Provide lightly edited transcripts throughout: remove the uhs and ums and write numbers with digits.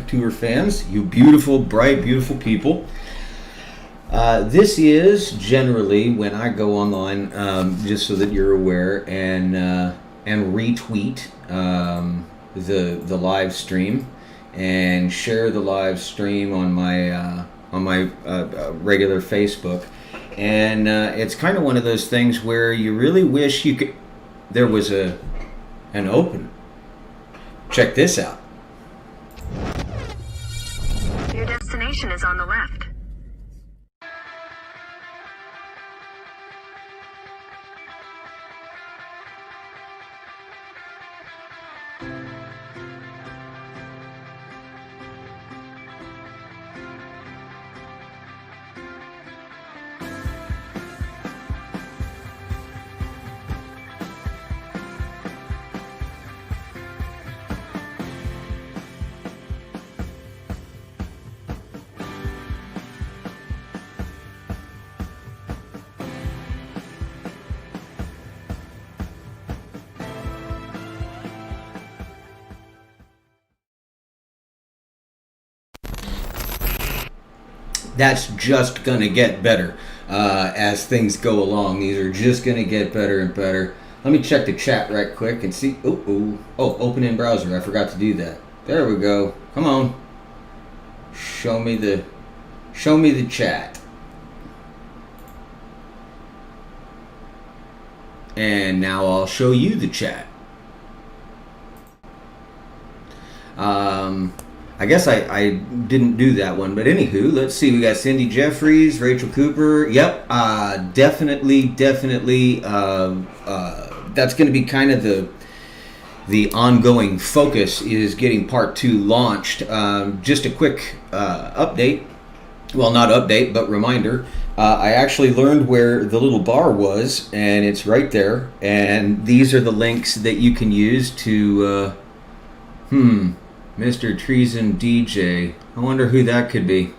Tour fans, you beautiful, bright, beautiful people. This is generally when I go online, just so that you're aware, and retweet the live stream and share the live stream on my regular Facebook. And it's kind of one of those things where you really wish there was an open. Check this out. Your destination is on the left. That's just going to get better as things go along. These are just going to get better and better. Let me check the chat right quick and see. Oh, open in browser. I forgot to do that. There we go. Come on. Show me the chat. And now I'll show you the chat. I guess I didn't do that one, but anywho, let's see. We got Cindy Jeffries, Rachel Cooper. Yep, definitely. That's going to be kind of the ongoing focus, is getting part 2 launched. Just a quick update. Well, not update, but reminder. I actually learned where the little bar was, and it's right there. And these are the links that you can use to... Mr. Treason DJ. I wonder who that could be.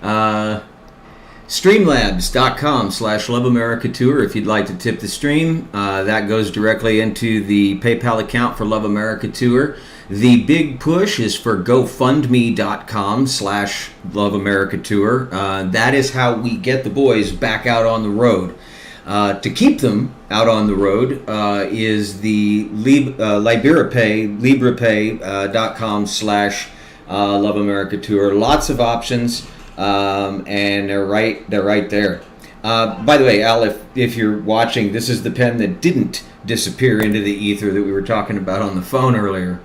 Streamlabs.com/LoveAmericaTour if you'd like to tip the stream. That goes directly into the PayPal account for Love America Tour. The big push is for GoFundMe.com/LoveAmericaTour. That is how we get the boys back out on the road. To keep them out on the road is the LibraPay.com/LoveAmericaTour. Lots of options, and they're right there. By the way, Al, if you're watching, this is the pen that didn't disappear into the ether that we were talking about on the phone earlier.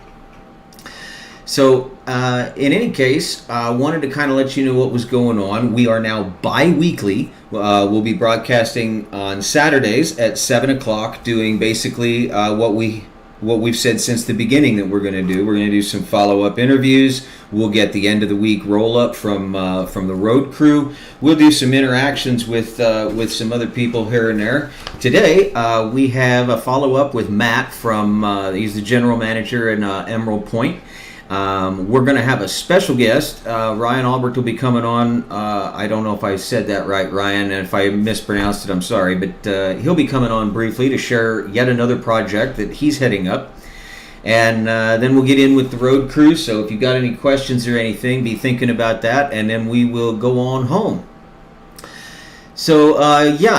So, in any case, I wanted to kind of let you know what was going on. We are now bi-weekly. We'll be broadcasting on Saturdays at 7 o'clock, doing basically what we've said since the beginning that we're going to do. We're going to do some follow-up interviews. We'll get the end of the week roll-up from the road crew. We'll do some interactions with some other people here and there. Today, we have a follow-up with Matt from, he's the general manager in Emerald Pointe. We're going to have a special guest. Ryan Albrecht will be coming on. I don't know if I said that right, Ryan, and if I mispronounced it, I'm sorry. But he'll be coming on briefly to share yet another project that he's heading up. And then we'll get in with the road crew. So if you've got any questions or anything, be thinking about that. And then we will go on home. So,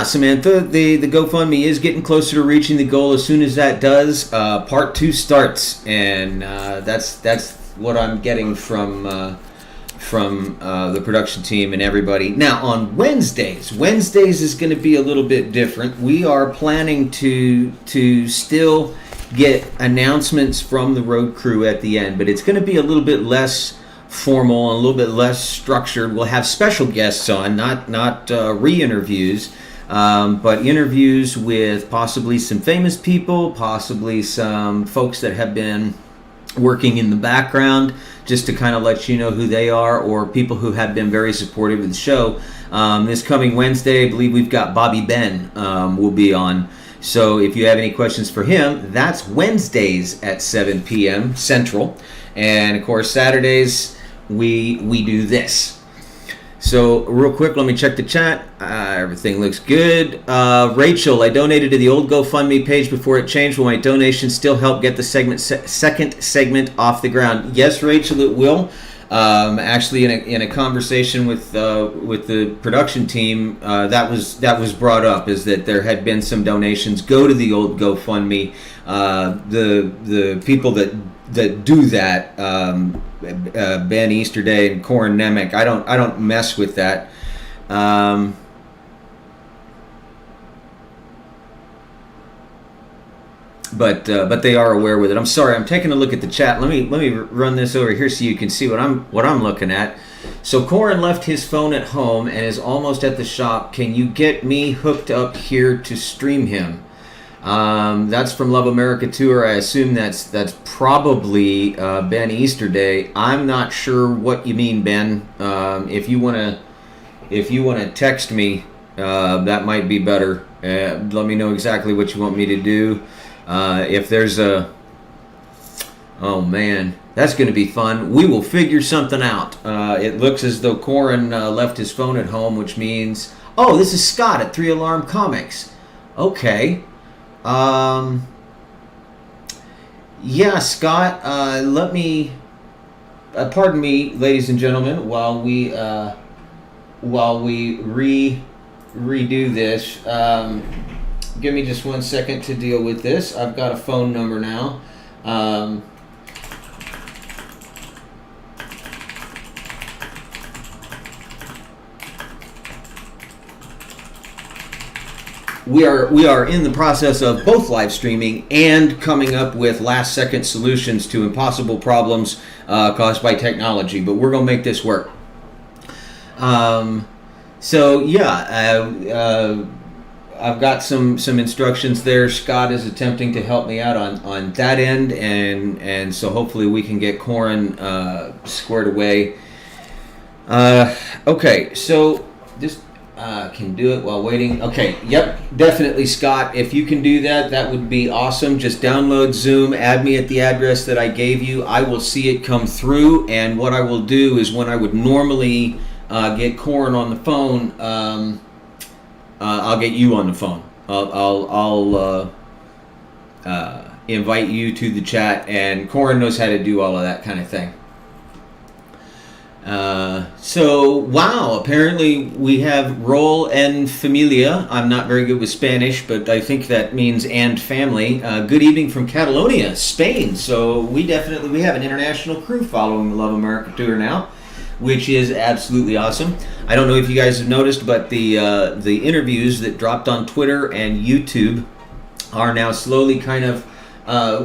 Samantha, the GoFundMe is getting closer to reaching the goal. As soon as that does, part 2 starts. And that's what I'm getting from the production team and everybody. Now, on Wednesdays is going to be a little bit different. We are planning to still get announcements from the road crew at the end, but it's going to be a little bit less formal and a little bit less structured. We'll have special guests on, not re-interviews, but interviews with possibly some famous people, possibly some folks that have been working in the background, just to kind of let you know who they are, or people who have been very supportive of the show. This coming Wednesday, I believe we've got Bobby Ben will be on. So if you have any questions for him, that's Wednesdays at 7 p.m. Central. And of course, Saturdays, we do this. So real quick, let me check the chat. Everything looks good. Rachel, I donated to the old GoFundMe page before it changed. Will my donation still help get the second segment off the ground? Yes, Rachel, it will. Actually, in a conversation with the production team, that was brought up, is that there had been some donations go to the old GoFundMe. The people that do that, Ben Easterday and Corin Nemec, I don't mess with that. But they are aware with it. I'm sorry, I'm taking a look at the chat. Let me run this over here so you can see what I'm looking at. So Corin left his phone at home and is almost at the shop. Can you get me hooked up here to stream him? That's from LoveAmericaTour. I assume that's probably Ben Easterday. I'm not sure what you mean, Ben. If you wanna text me, that might be better. Let me know exactly what you want me to do. If there's oh man, that's going to be fun. We will figure something out. It looks as though Corin left his phone at home, which means, oh, this is Scott at 3 Alarm Comics. Okay. Yeah, Scott, let me, pardon me, ladies and gentlemen, while we redo this. Give me just 1 second to deal with this. I've got a phone number now. We are in the process of both live streaming and coming up with last second solutions to impossible problems caused by technology, but we're going to make this work. So yeah, I've got some instructions there. Scott is attempting to help me out on that end, and so hopefully we can get Corin squared away. Okay, so just can do it while waiting. Okay, yep, definitely, Scott. If you can do that, that would be awesome. Just download Zoom, add me at the address that I gave you. I will see it come through, and what I will do is when I would normally get Corin on the phone, I'll get you on the phone. I'll invite you to the chat, and Corin knows how to do all of that kind of thing. So, wow, apparently we have Rol en Familia. I'm not very good with Spanish, but I think that means and family. Good evening from Catalonia, Spain. So we have an international crew following the Love America Tour now, which is absolutely awesome. I don't know if you guys have noticed, but the interviews that dropped on Twitter and YouTube are now slowly kind of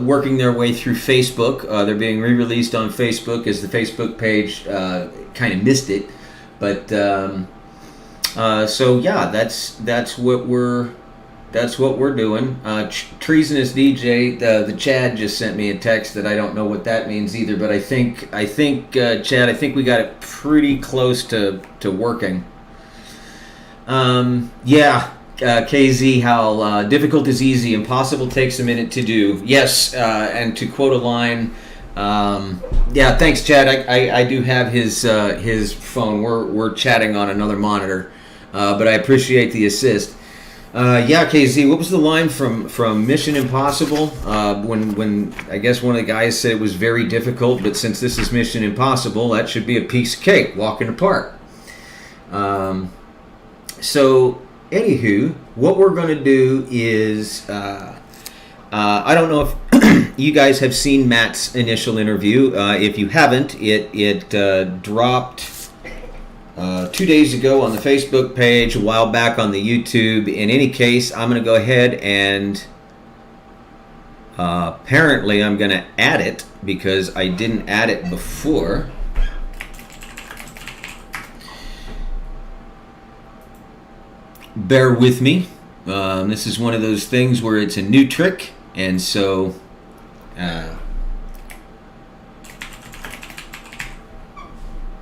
working their way through Facebook. They're being re-released on Facebook as the Facebook page kind of missed it. But so yeah, that's what we're doing. Treasonous DJ, the Chad just sent me a text that I don't know what that means either. But I think Chad, I think we got it pretty close to working. Yeah. KZ, how difficult is easy, impossible takes a minute to do. Yes, and to quote a line, yeah, thanks, Chad. I do have his phone. We're chatting on another monitor, but I appreciate the assist. Yeah, KZ, what was the line from Mission Impossible? When I guess one of the guys said it was very difficult, but since this is Mission Impossible, that should be a piece of cake, walk in the park. So. Anywho, what we're going to do is, I don't know if you guys have seen Matt's initial interview. If you haven't, it dropped 2 days ago on the Facebook page, a while back on the YouTube. In any case, I'm going to go ahead and apparently I'm going to add it because I didn't add it before. Bear with me. This is one of those things where it's a new trick, and so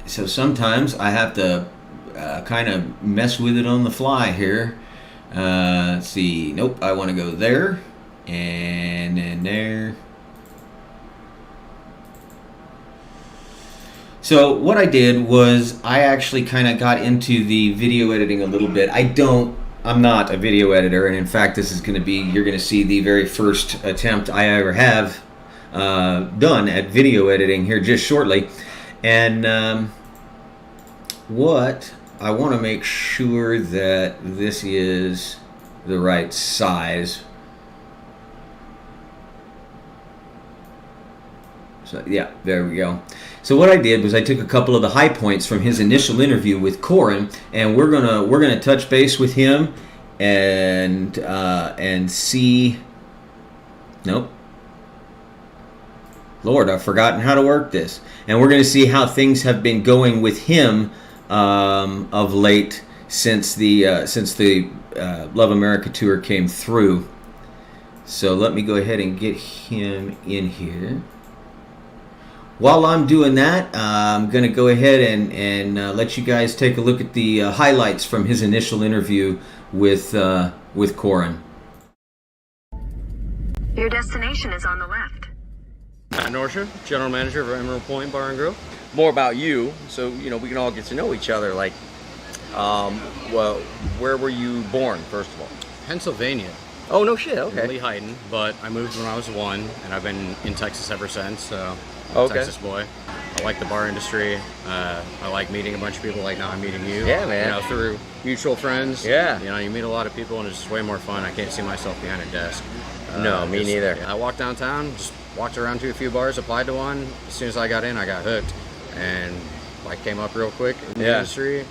sometimes I have to kind of mess with it on the fly here. Let's see. Nope, I want to go there and then there. So what I did was I actually kind of got into the video editing a little bit. I'm not a video editor, and in fact this is going to be, you're going to see the very first attempt I ever have done at video editing here just shortly. And what I want to make sure that this is the right size. So yeah, there we go. So what I did was I took a couple of the high points from his initial interview with Corin, and we're gonna touch base with him and see. Nope. Lord, I've forgotten how to work this. And we're going to see how things have been going with him of late since the Love America tour came through. So let me go ahead and get him in here. While I'm doing that, I'm going to go ahead and let you guys take a look at the highlights from his initial interview with Corin. Your destination is on the left. Matt Norsha, General Manager of Emerald Pointe Bar and Grill. More about you, so we can all get to know each other. Like, well, where were you born, first of all? Pennsylvania. Oh, no shit. Okay. Lehighton, but I moved when I was 1, and I've been in Texas ever since. So, I'm Okay. a Texas boy. I like the bar industry. I like meeting a bunch of people. Like now, I'm meeting you. Yeah, man. Through mutual friends. Yeah. You meet a lot of people, and it's just way more fun. I can't see myself behind a desk. No, me neither. I walked downtown, just walked around to a few bars, applied to one. As soon as I got in, I got hooked, and I came up real quick in the industry,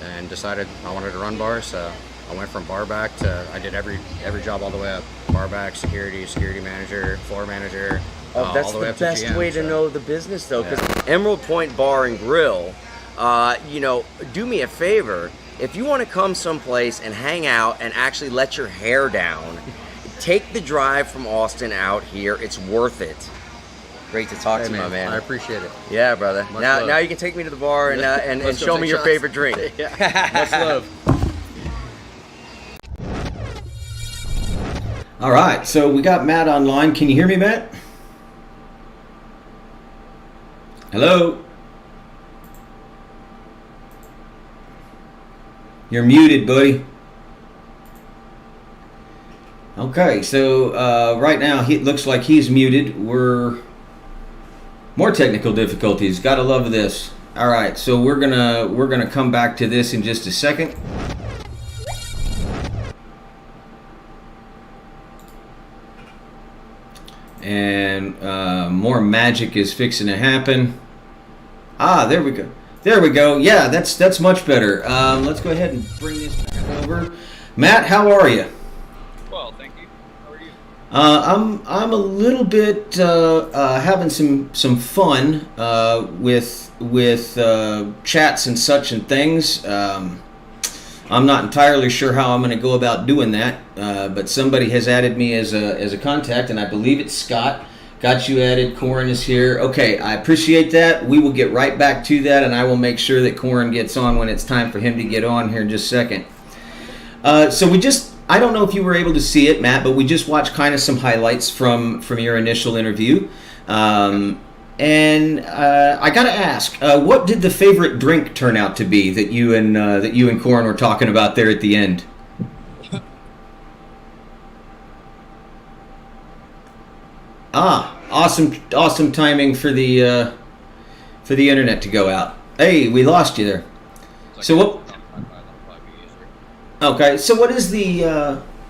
and decided I wanted to run bars. So I went from bar back to I did every job all the way up: bar back, security manager, floor manager. That's all the way the up to best GM, way to so. know the business, though, because Emerald Pointe Bar and Grill, do me a favor. If you want to come someplace and hang out and actually let your hair down, take the drive from Austin out here. It's worth it. Great to talk to you, my man. I appreciate it. Yeah, brother. Much love. Now you can take me to the bar and Let's go show take me your shots. favorite drink. Much love. All right, so we got Matt online. Can you hear me, Matt? Hello? You're muted, buddy. Okay, so right now it looks like he's muted. We're more technical difficulties. Gotta love this. All right, so we're gonna come back to this in just a second. And more magic is fixing to happen. Ah, there we go. There we go. Yeah, that's much better. Let's go ahead and bring this back over. Matt, how are you? Well, thank you. How are you? I'm a little bit having some fun with chats and such and things. I'm not entirely sure how I'm going to go about doing that, but somebody has added me as a contact, and I believe it's Scott. Got you added. Corin is here. Okay, I appreciate that. We will get right back to that, and I will make sure that Corin gets on when it's time for him to get on here in just a second. So I don't know if you were able to see it, Matt, but we just watched kind of some highlights from your initial interview. And I got to ask, what did the favorite drink turn out to be that you and Corin were talking about there at the end? Awesome timing for the internet to go out. Hey, we lost you there. So what? Okay, so what is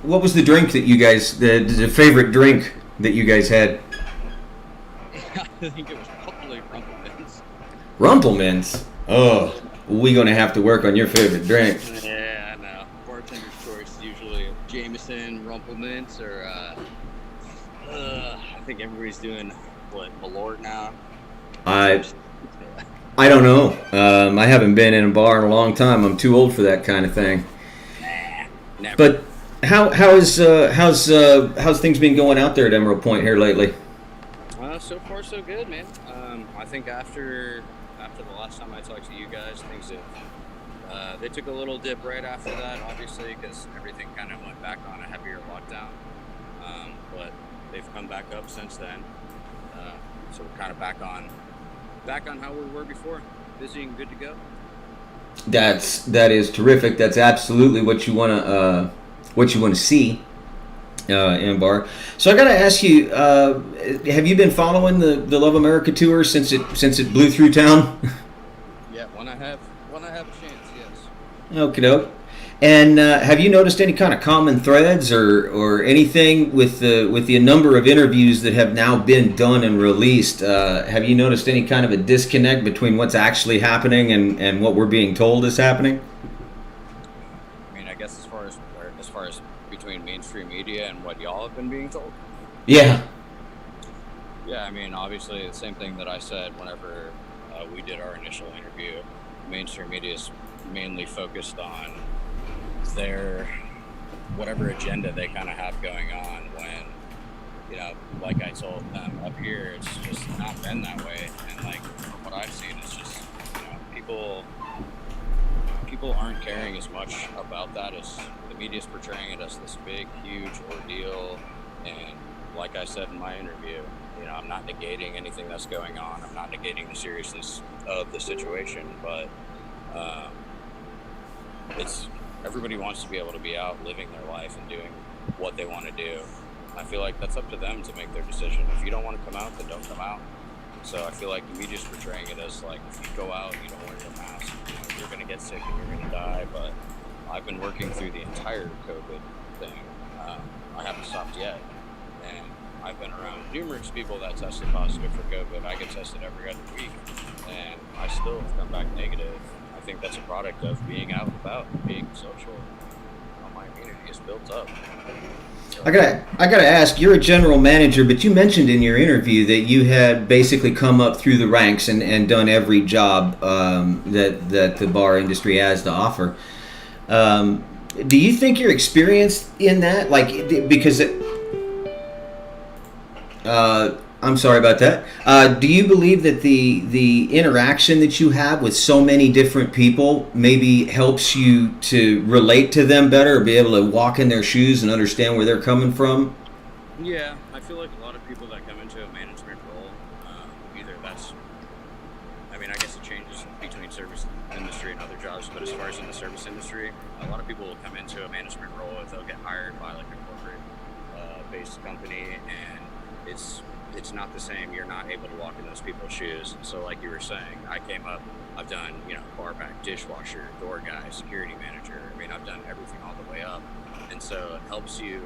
what was the drink that you guys the favorite drink that you guys had? I think it was probably Rumplemans. Rumplemans? Oh, we're gonna have to work on your favorite drink. Yeah, I know. Bartender's choice is usually Jameson, Rumplemans, or I think everybody's doing Malort now. I don't know. I haven't been in a bar in a long time. I'm too old for that kind of thing. Never. But how's things been going out there at Emerald Pointe here lately? So far so good, man. I think after the last time I talked to you guys, things have they took a little dip right after that, obviously, because everything kind of went back on a heavier lockdown. But they've come back up since then. So we're kind of back on how we were before, busy and good to go. That is terrific. That's absolutely what you want to see. in bar. So I got to ask you, have you been following the Love America tour since it blew through town? Yeah, when I have a chance, yes. Okie doke. And have you noticed any kind of common threads or anything with the number of interviews that have now been done and released? Have you noticed any kind of a disconnect between what's actually happening and what we're being told is happening? I mean, I guess as far as between mainstream media and what y'all have been being told. Yeah. Yeah, I mean, obviously the same thing that I said whenever we did our initial interview. Mainstream media is mainly focused on their whatever agenda they kind of have going on, when, you know, like I told them up here, it's just not been that way. And like from what I've seen, it's just, you know, people aren't caring as much about that as the media's portraying it as this big, huge ordeal. And like I said in my interview, you know, I'm not negating anything that's going on. I'm not negating the seriousness of the situation, but it's everybody wants to be able to be out living their life and doing what they want to do. I feel like that's up to them to make their decision. If you don't want to come out, then don't come out. So I feel like the media's portraying it as like, if you go out, you don't wear your mask, you know, you're going to get sick and you're going to die. But I've been working through the entire COVID thing. I haven't stopped yet. And I've been around numerous people that tested positive for COVID. I get tested every other week, and I still have come back negative. I think that's a product of being out and about, being social. My immunity is built up. So, I gotta ask. You're a general manager, but you mentioned in your interview that you had basically come up through the ranks and done every job that the bar industry has to offer. Do you think you're experienced in that? Like, because I'm sorry about that. Do you believe that the interaction that you have with so many different people maybe helps you to relate to them better, or be able to walk in their shoes and understand where they're coming from? yeah, I feel like a lot of people that come into a management role, either that's, I mean, I guess it changes between service industry and other jobs, but as far as in the service industry, a lot of people will come into a management role if they'll get hired by like a corporate based company, and it's not the same. You're not able to walk in those people's shoes. So like you were saying, I came up, I've done, you know, bar back, dishwasher, door guy, security manager. I mean, I've done everything all the way up. And so it helps you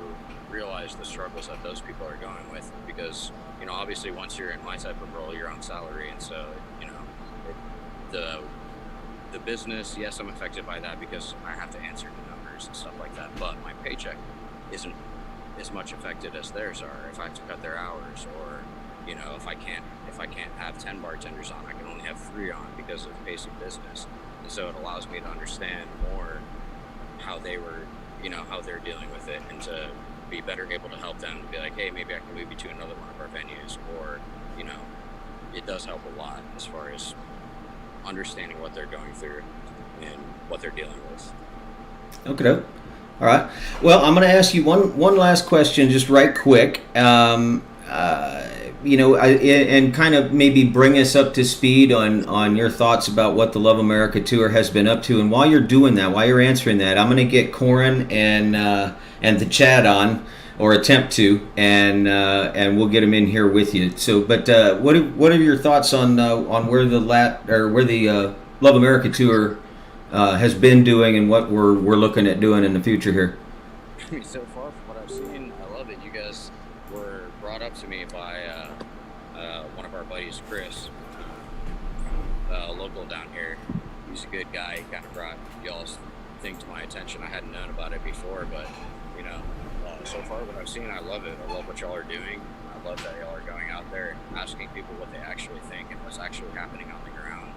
realize the struggles that those people are going with, because, you know, obviously once you're in my type of role, you're on salary. And so, you know, the business, yes, I'm affected by that because I have to answer to numbers and stuff like that. But my paycheck isn't as much affected as theirs are. If I have to cut their hours, or, you know, if I can't have 10 bartenders on, I can only have 3 on because of basic business. And so it allows me to understand more how they were, you know, how they're dealing with it, and to be better able to help them, to be like, hey, maybe I can move you to another one of our venues, or, you know, it does help a lot as far as understanding what they're going through and what they're dealing with. Okay. All right. Well, I'm going to ask you one last question, just right quick. You know, and kind of maybe bring us up to speed on your thoughts about what the Love America Tour has been up to. And while you're doing that, while you're answering that, I'm going to get Corin and the Chad on, or attempt to, and we'll get them in here with you. So, but what are your thoughts on where the Love America Tour has been doing, and what we're looking at doing in the future here? I mean, so far from what I've seen, I love it. You guys were brought up to me by one of our buddies, Chris, local down here. He's a good guy. He kind of brought y'all's thing to my attention. I hadn't known about it before, but, you know, so far what I've seen, I love it. I love what y'all are doing. I love that y'all are going out there and asking people what they actually think and what's actually happening on the ground.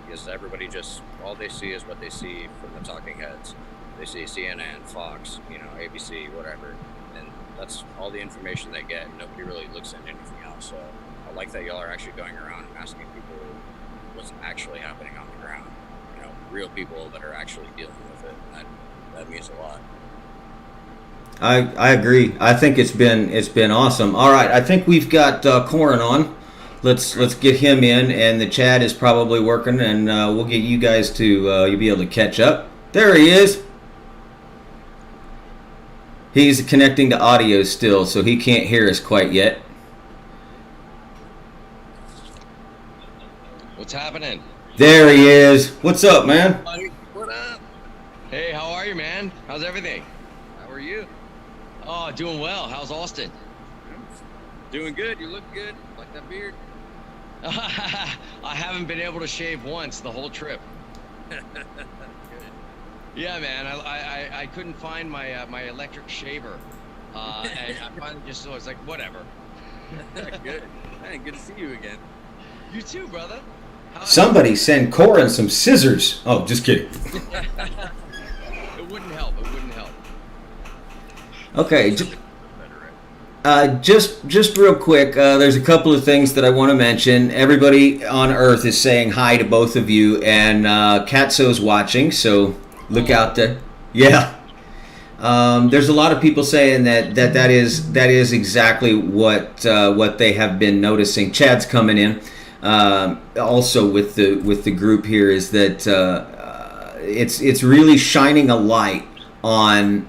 Because everybody just, all they see is what they see from the talking heads. They see CNN, Fox, you know, ABC, whatever. And that's all the information they get. And nobody really looks at anything else. So I like that y'all are actually going around and asking people what's actually happening on the ground. You know, real people that are actually dealing with it. And that means a lot. I agree. I think it's been awesome. All right, I think we've got Corin on. Let's get him in, and the Chad is probably working, and we'll get you guys to you'll be able to catch up. There he is. He's connecting to audio still, so he can't hear us quite yet. What's happening? There he is. What's up, man? What up? Hey, how are you, man? How's everything? How are you? Oh, doing well. How's Austin? Doing good. You look good. Like that beard. I haven't been able to shave once the whole trip. Good. Yeah, man. I couldn't find my my electric shaver, and I finally just was like, whatever. Good. Hey, good to see you again. You too, brother. Somebody send Corin some scissors. Oh, just kidding. It wouldn't help. It wouldn't help. Okay, just real quick, there's a couple of things that I want to mention. Everybody on Earth is saying hi to both of you, and Katso's watching, so look out there. Yeah. There's a lot of people saying that is exactly what they have been noticing. Chad's coming in. Also with the group here is that it's really shining a light on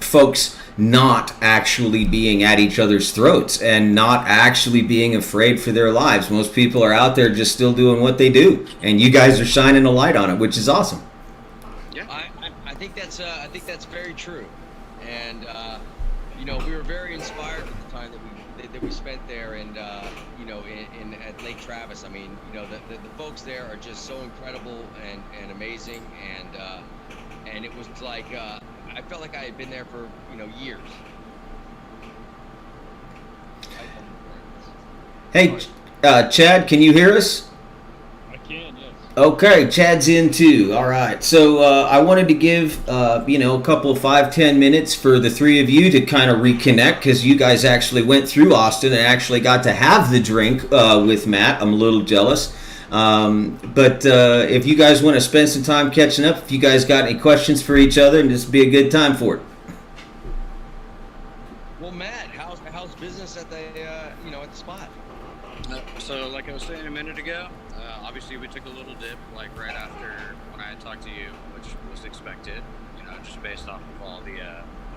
folks not actually being at each other's throats and not actually being afraid for their lives. Most people are out there just still doing what they do, and you guys are shining a light on it, which is awesome. Yeah, I think that's very true, and you know, we were very inspired at the time that we spent there, and you know, in at Lake Travis. I mean, you know, the folks there are just so incredible and amazing, and it was like I felt like I had been there for, you know, years. Hey, Chad, can you hear us? I can, yes. Okay, Chad's in too. All right. So I wanted to give, you know, a couple of 5-10 minutes for the three of you to kind of reconnect, because you guys actually went through Austin and actually got to have the drink with Matt. I'm a little jealous. But if you guys want to spend some time catching up, if you guys got any questions for each other, and this would be a good time for it. Well, Matt, how's business at the you know, at the spot? So, like I was saying a minute ago, obviously we took a little dip, like right after when I had talked to you, which was expected, you know, just based off of all the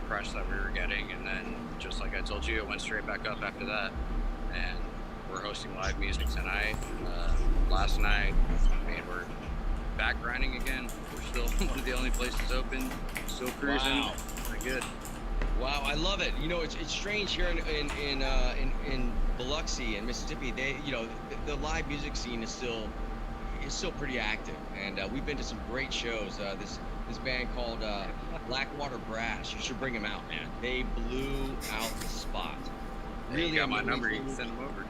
press that we were getting, and then just like I told you, it went straight back up after that, and we're hosting live music tonight. Last night, I mean, we're back grinding again. We're still one of the only places open, still cruising. Wow. Pretty good. Wow, I love it. You know, it's strange here in Biloxi and Mississippi. They, you know, the live music scene is still pretty active, and we've been to some great shows. This band called Blackwater Brass. You should bring them out, man. They blew out the spot. Really, you got my number. You can send them over.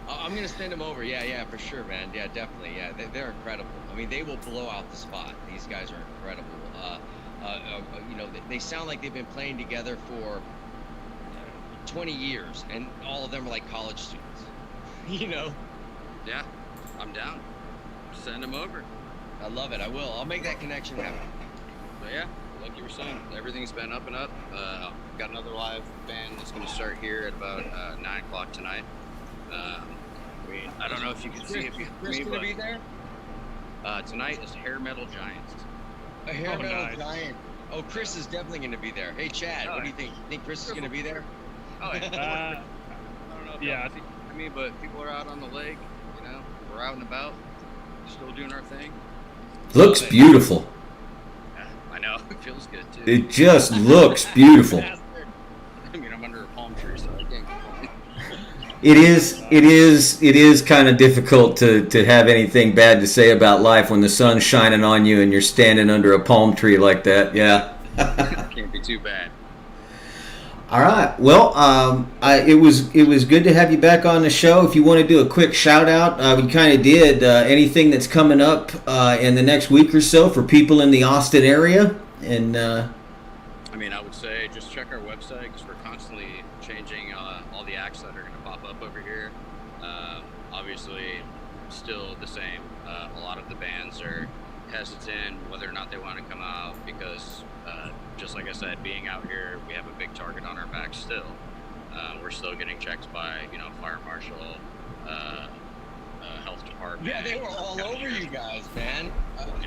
I'm gonna send them over. Yeah, for sure, man. Yeah, definitely. Yeah, they're incredible. I mean, they will blow out the spot. These guys are incredible. You know, they sound like they've been playing together for 20 years, and all of them are like college students. You know? Yeah, I'm down. Send them over. I love it. I will. I'll make that connection happen. But yeah, like you were saying, everything's been up and up. Got another live band that's going to start here at about 9 o'clock tonight. I don't know if you can see it behind me, gonna be there? Tonight is Hair Metal Giants. A hair metal nice. giant. Oh, Chris is definitely going to be there. Hey, Chad, what do you think? You think Chris is going to be there? Oh, yeah. I don't know if Yeah. y'all see me, but people are out on the lake. You know, we're out and about, still doing our thing. Looks beautiful. Yeah, I know. It feels good too. It just looks beautiful. I mean, I'm under a palm tree, so I can't complain. It is kind of difficult to have anything bad to say about life when the sun's shining on you and you're standing under a palm tree like that. Yeah. Can't be too bad. All right. Well, it was good to have you back on the show. If you want to do a quick shout out, we kind of did. Anything that's coming up in the next week or so for people in the Austin area, and I mean, I would say just check our website because we're constantly changing all the acts that are going to pop up over here. Obviously, still the same. A lot of the bands are hesitant whether or not they want to come out because, just like I said, being out here, we have a big target on our back still. We're still getting checked by, fire marshal, health department. Yeah, they were all over you guys, man.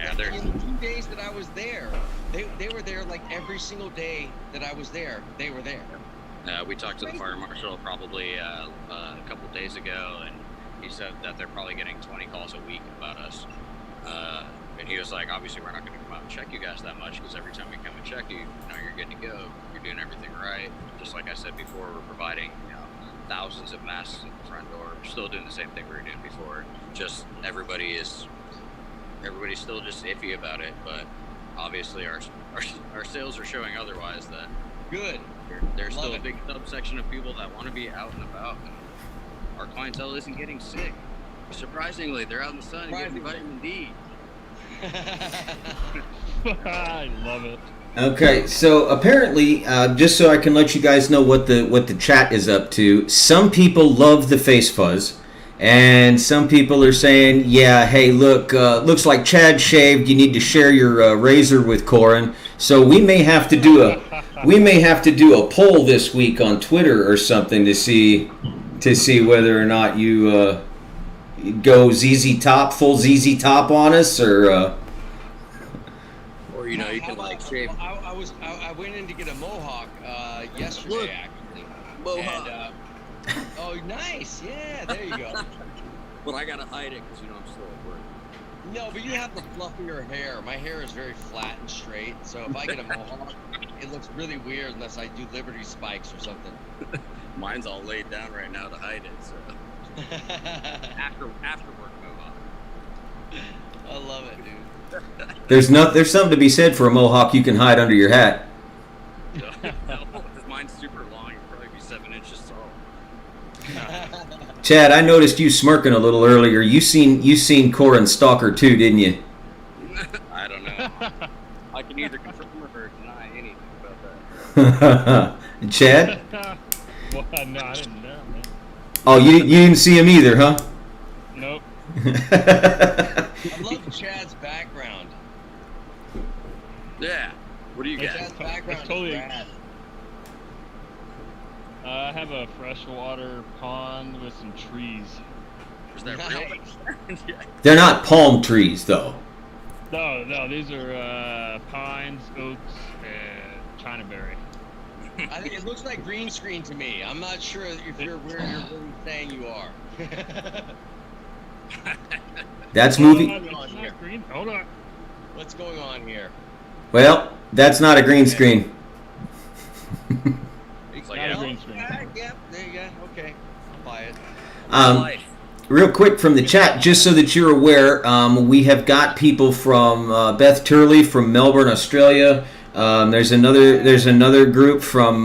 Yeah, they're. In the 2 days that I was there, they were there like every single day that I was there. They were there. We talked to the fire marshal probably a couple days ago, and he said that they're probably getting 20 calls a week about us. And he was like, obviously, we're not going to come out and check you guys that much because every time we come and check you, you're good to go. You're doing everything right. Just like I said before, we're providing thousands of masks at the front door. We're still doing the same thing we were doing before. Just everybody's still just iffy about it, but obviously our sales are showing otherwise. That Good. there's still a big subsection of people that want to be out and about. And our clientele isn't getting sick. Surprisingly, they're out in the sun and getting vitamin D. I love it. Okay, so apparently, just so I can let you guys know what the chat is up to, some people love the face fuzz, and some people are saying, yeah, hey, look, looks like Chad shaved. You need to share your razor with Corin. So we may have to do a poll this week on Twitter or something to see whether or not you go ZZ Top, full ZZ Top on us, or you can like shave. I went in to get a mohawk yesterday, actually. Mohawk. And, oh, nice. Yeah, there you go. But I gotta hide it because I'm still at work. No, but you have the fluffier hair. My hair is very flat and straight, so if I get a mohawk, it looks really weird unless I do Liberty spikes or something. Mine's all laid down right now to hide it. So after work mohawk. I love it, dude. there's something to be said for a mohawk you can hide under your hat. No, mine's super long. It'll probably be 7 inches tall. Chad, I noticed you smirking a little earlier. You seen Corin Stalker too, didn't you? I don't know. I can either confirm or deny anything about that. Chad? Well, no, I didn't know, man. Oh, you didn't see him either, huh? Nope. I love Chad's background. Yeah. What do you got? Chad's background totally- is rad. I have a freshwater pond with some trees. Is that real? Yeah. They're not palm trees, though. No, these are pines, oaks, and chinaberry. I think it looks like green screen to me. I'm not sure if you're where you're really saying you are. That's Hold movie. on, it's not green. Hold on. What's going on here? Well, that's not a green screen. It's like, Not a yeah, green screen. Yeah, there you go. Okay, I'll buy it. life. Real quick from the chat, just so that you're aware, we have got people from Beth Turley from Melbourne, Australia. There's another group from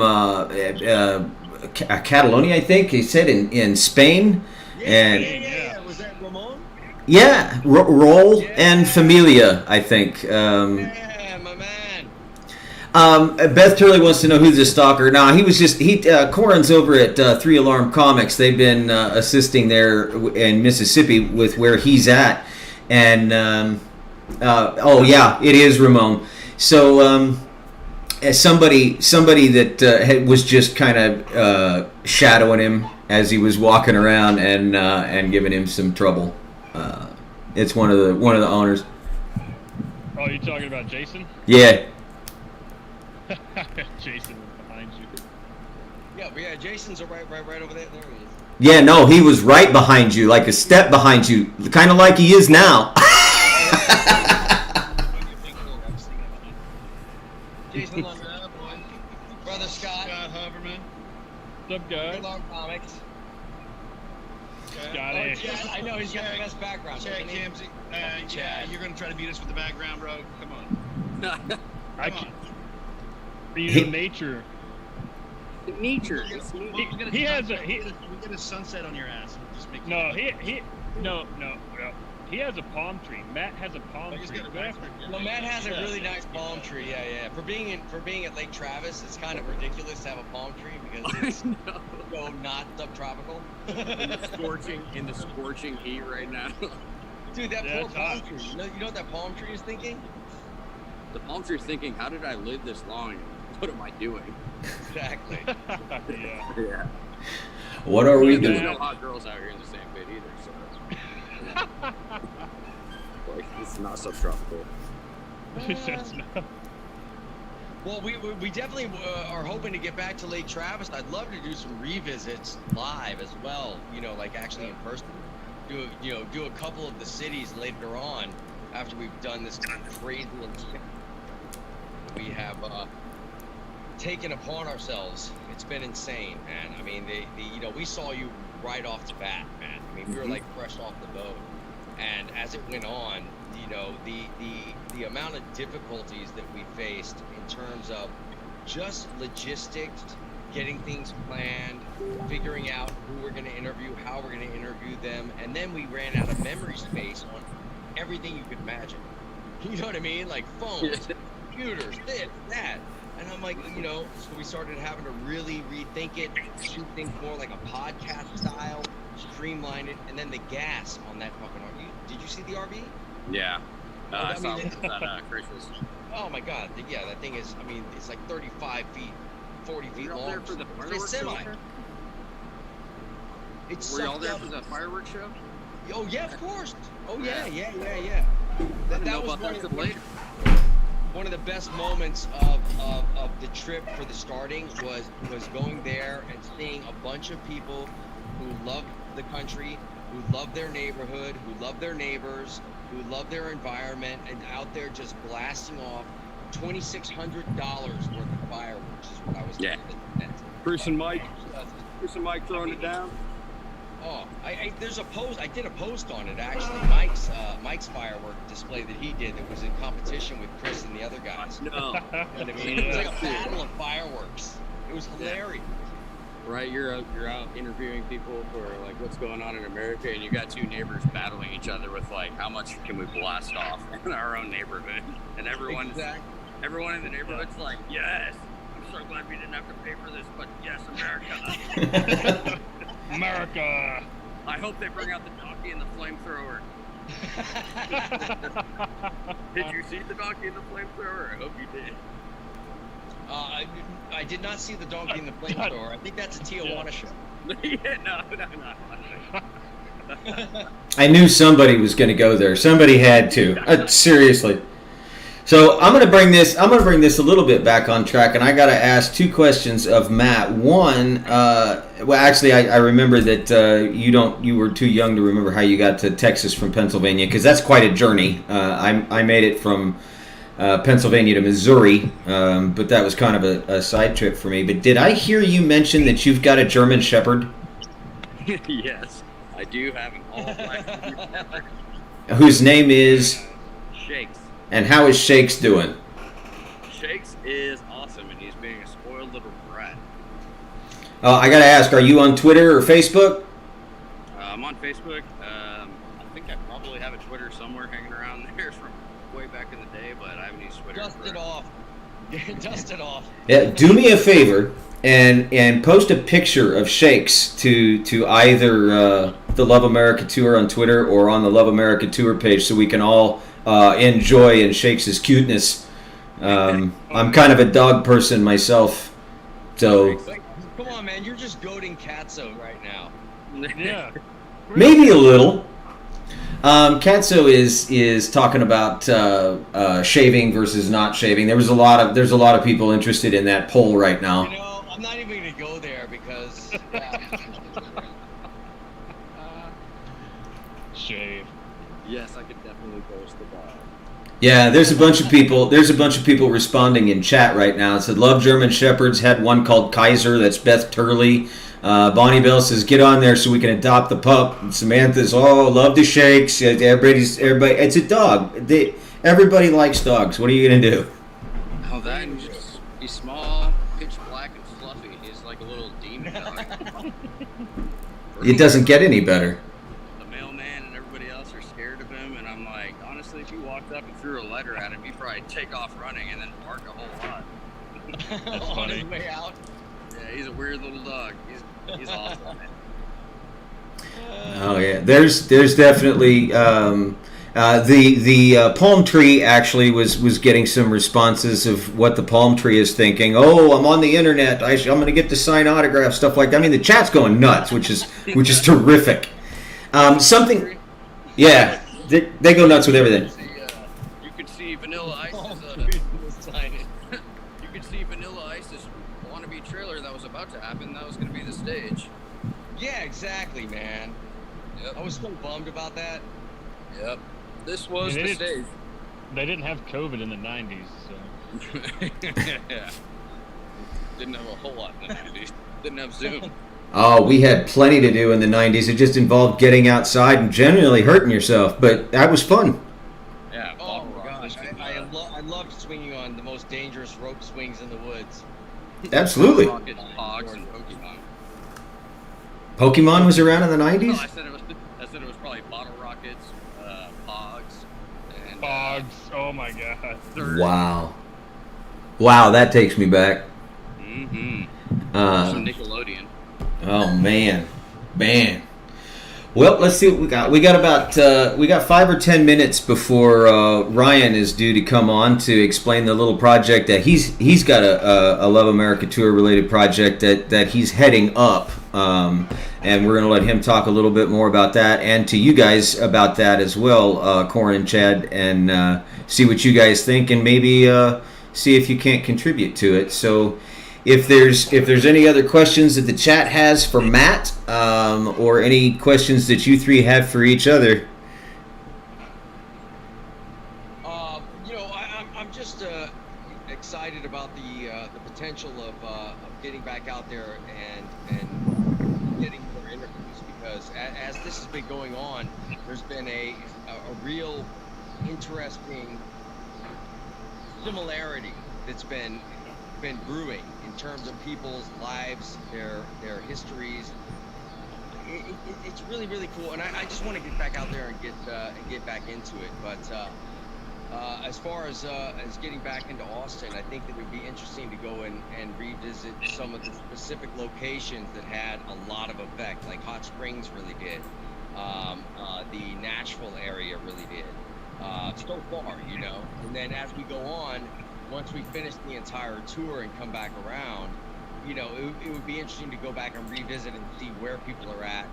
Catalonia, I think he said, in Spain. Yeah. Was that Ramon? Yeah, Roll and Familia, I think. Yeah, my man. Beth Turley wants to know who's the stalker. Now, Corin's over at 3 Alarm Comics. They've been assisting there in Mississippi with where he's at. And, oh yeah, it is Ramon. So, as somebody that was just kind of shadowing him as he was walking around and giving him some trouble. It's one of the owners. Oh, you talking about Jason? Yeah. Jason was behind you. Yeah, Jason's right over there. There he is. Yeah, no, he was right behind you, like a step behind you, kind of like he is now. Jason Lundgren, brother Scott. Scott Hoverman. What's up, guys? Alarm Comics. Scotty. Chad, I know he's got the best background. Chad doesn't he? Kimsey. Yeah, you're gonna try to beat us with the background, bro. Come on. I can't. You know, nature. Nature. He has a We get a sunset on your ass. We'll just make no. No. He has a palm tree. Matt has a palm He's tree. got a Go after- background. Well, Matt has a really nice palm tree. Yeah. For being at Lake Travis, it's kind of ridiculous to have a palm tree because it's so not subtropical. in the scorching heat right now. Dude, that Yeah, poor it's palm hot. tree. You know what that palm tree is thinking? The palm tree's thinking, how did I live this long? What am I doing? Exactly. Yeah. Yeah. What are we There's doing? no hot girls out here in the same bit either. So. like it's not subtropical. That's not- Well, we definitely are hoping to get back to Lake Travis. I'd love to do some revisits live as well. You know, like actually in person. Do a couple of the cities later on after we've done this crazy we have taken upon ourselves. It's been insane, man. I mean, we saw you right off the bat, man. I mean, we were like fresh off the boat, and as it went on, the amount of difficulties that we faced in terms of just logistics, getting things planned, figuring out who we're going to interview, how we're going to interview them, and then we ran out of memory space on everything you could imagine. You know what I mean? Like phones, computers, this, that. And I'm like, so we started having to really rethink it, shoot things more like a podcast style, streamline it, and then the gas on that fucking RV. Did you see the RV? Yeah. I saw that Christmas. Oh my God. Yeah, that thing is, I mean, it's like 35 feet, 40 feet long. Were you all there for the fireworks semi. show? It's Were you all there for the fireworks show? Oh yeah, of course. Oh yeah. That was one of the best moments of the trip for the starting was going there and seeing a bunch of people who love the country, who love their neighborhood, who love their neighbors, who love their environment, and out there just blasting off $2,600 worth of fireworks is what I was Yeah. Bruce and Mike throwing it down. Oh, there's a post. I did a post on it actually. Mike's firework display that he did that was in competition with Chris and the other guys. No. You know what I mean? It was like a battle of fireworks. It was hilarious. Right, you're out interviewing people for like what's going on in America, and you got two neighbors battling each other with like how much can we blast off in our own neighborhood, and everyone in the neighborhood's like, yes, I'm so glad we didn't have to pay for this, but yes, America. America. I hope they bring out the donkey and the flamethrower. Did you see the donkey and the flamethrower? I hope you did. I did not see the donkey in the flamethrower. I think that's a Tijuana show. Yeah, no. I knew somebody was going to go there. Somebody had to. Seriously. So I'm going to bring this a little bit back on track, and I got to ask two questions of Matt. One, well, actually, I remember that you were too young to remember how you got to Texas from Pennsylvania, because that's quite a journey. I made it from Pennsylvania to Missouri, but that was kind of a side trip for me. But did I hear you mention that you've got a German Shepherd? Yes, I do have an all-black German Shepherd. Whose name is? Shakes. And how is Shakes doing? Shakes is awesome, and he's being a spoiled little brat. I got to ask, are you on Twitter or Facebook? I'm on Facebook. I think I probably have a Twitter somewhere hanging around there from way back in the day, but I haven't used Twitter. Dust it off. Dust it off. Yeah, do me a favor and post a picture of Shakes to either the Love America Tour on Twitter or on the Love America Tour page, so we can all enjoy in Shakes' cuteness. I'm kind of a dog person myself, so Come on, man, you're just goading Katso right now. Yeah. maybe a little. Katso is talking about shaving versus not shaving. There's a lot of people interested in that poll right now. You know, I'm not even gonna go there because. Shave. Yes, I could definitely post about. Yeah, there's a bunch of people responding in chat right now. It said love German Shepherds. Had one called Kaiser. That's Beth Turley. Bonnie Bell says get on there so we can adopt the pup. And Samantha's love the Shakes. Everybody. It's a dog. Everybody likes dogs. What are you gonna do? Oh, that and he's small, pitch black, and fluffy. He's like a little demon dog. It doesn't get any better. The mailman and everybody else are scared of him, and I'm like, honestly, if you walked up and threw a letter at him, he'd probably take off running and then bark a whole lot. That's On funny. his way out. Yeah, he's a weird little dog. He's awesome, man. Oh yeah, there's definitely the palm tree actually was getting some responses of what the palm tree is thinking. Oh, I'm on the internet. I'm going to get to sign autographs, stuff like that. I mean, the chat's going nuts, which is terrific. Something, yeah. They go nuts with everything. You could see Vanilla Ice's. You could see Vanilla Ice's wannabe trailer that was about to happen. That was going to be the stage. Yeah, exactly, man. Yep. I was so bummed about that. Yep. This was the stage. They didn't have COVID in the 90s, so. Yeah. Didn't have a whole lot in the 90s. Didn't have Zoom. Oh, we had plenty to do in the 90s. It just involved getting outside and generally hurting yourself, but that was fun. Yeah. Oh my gosh, I loved swinging on the most dangerous rope swings in the woods. Absolutely. Rockets, Pogs, and Pokemon. Pokemon was around in the 90s? No, I said it was probably bottle rockets, Pogs, and Pogs. Oh my god. Wow. Wow, that takes me back. Mm-hmm. Some Nickelodeon. Oh man. Well, let's see what we got. We got about we got 5 or 10 minutes before Ryan is due to come on to explain the little project that he's got a Love America Tour related project that he's heading up, and we're gonna let him talk a little bit more about that and to you guys about that as well, Corin and Chad, and see what you guys think and maybe see if you can't contribute to it. So. If there's any other questions that the chat has for Matt, or any questions that you three have for each other. I'm just excited about the potential of getting back out there and getting more interviews, because as this has been going on, there's been a real interesting similarity that's been brewing in terms of people's lives, their histories. It's really, really cool, and I just want to get back out there and get back into it. But as far as getting back into Austin, I think that it would be interesting to go and revisit some of the specific locations that had a lot of effect, like Hot Springs really did. The Nashville area really did. So far, and then as we go on, once we finish the entire tour and come back around, it would be interesting to go back and revisit and see where people are at,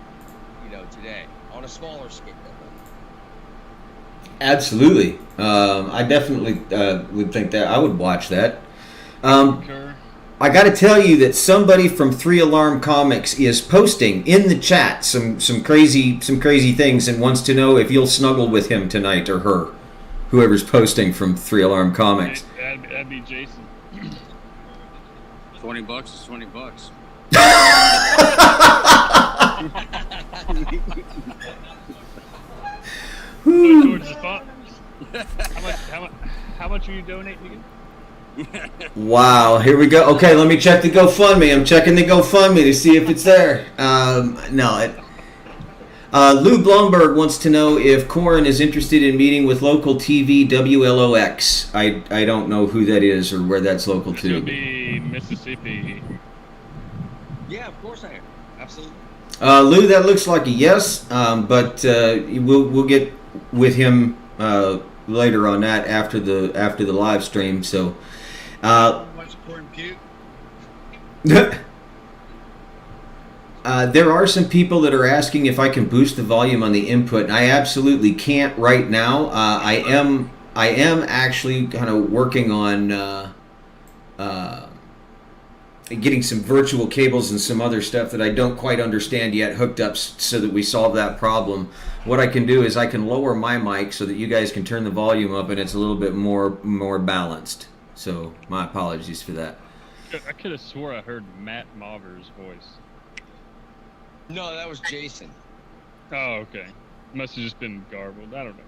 today on a smaller scale. Absolutely. I definitely would think that. I would watch that. I got to tell you that somebody from 3 Alarm Comics is posting in the chat some crazy things and wants to know if you'll snuggle with him tonight or her. Whoever's posting from 3 Alarm Comics. That'd be Jason. $20 is $20. Towards the fund. How much are you donating again? Wow, here we go. Okay, let me check the GoFundMe. I'm checking the GoFundMe to see if it's there. Lou Blomberg wants to know if Corin is interested in meeting with local TV WLOX. I don't know who that is or where that's local to. It would be Mississippi. Yeah, of course I am. Absolutely. Lou, that looks like a yes, but we'll get with him later on that after the live stream. So. There are some people that are asking if I can boost the volume on the input, and I absolutely can't right now. I am actually kind of working on getting some virtual cables and some other stuff that I don't quite understand yet hooked up so that we solve that problem. What I can do is I can lower my mic so that you guys can turn the volume up and it's a little bit more balanced. So my apologies for that. I could have swore I heard Matt Mauver's voice. No, that was Jason. Oh, okay. Must have just been garbled. I don't know.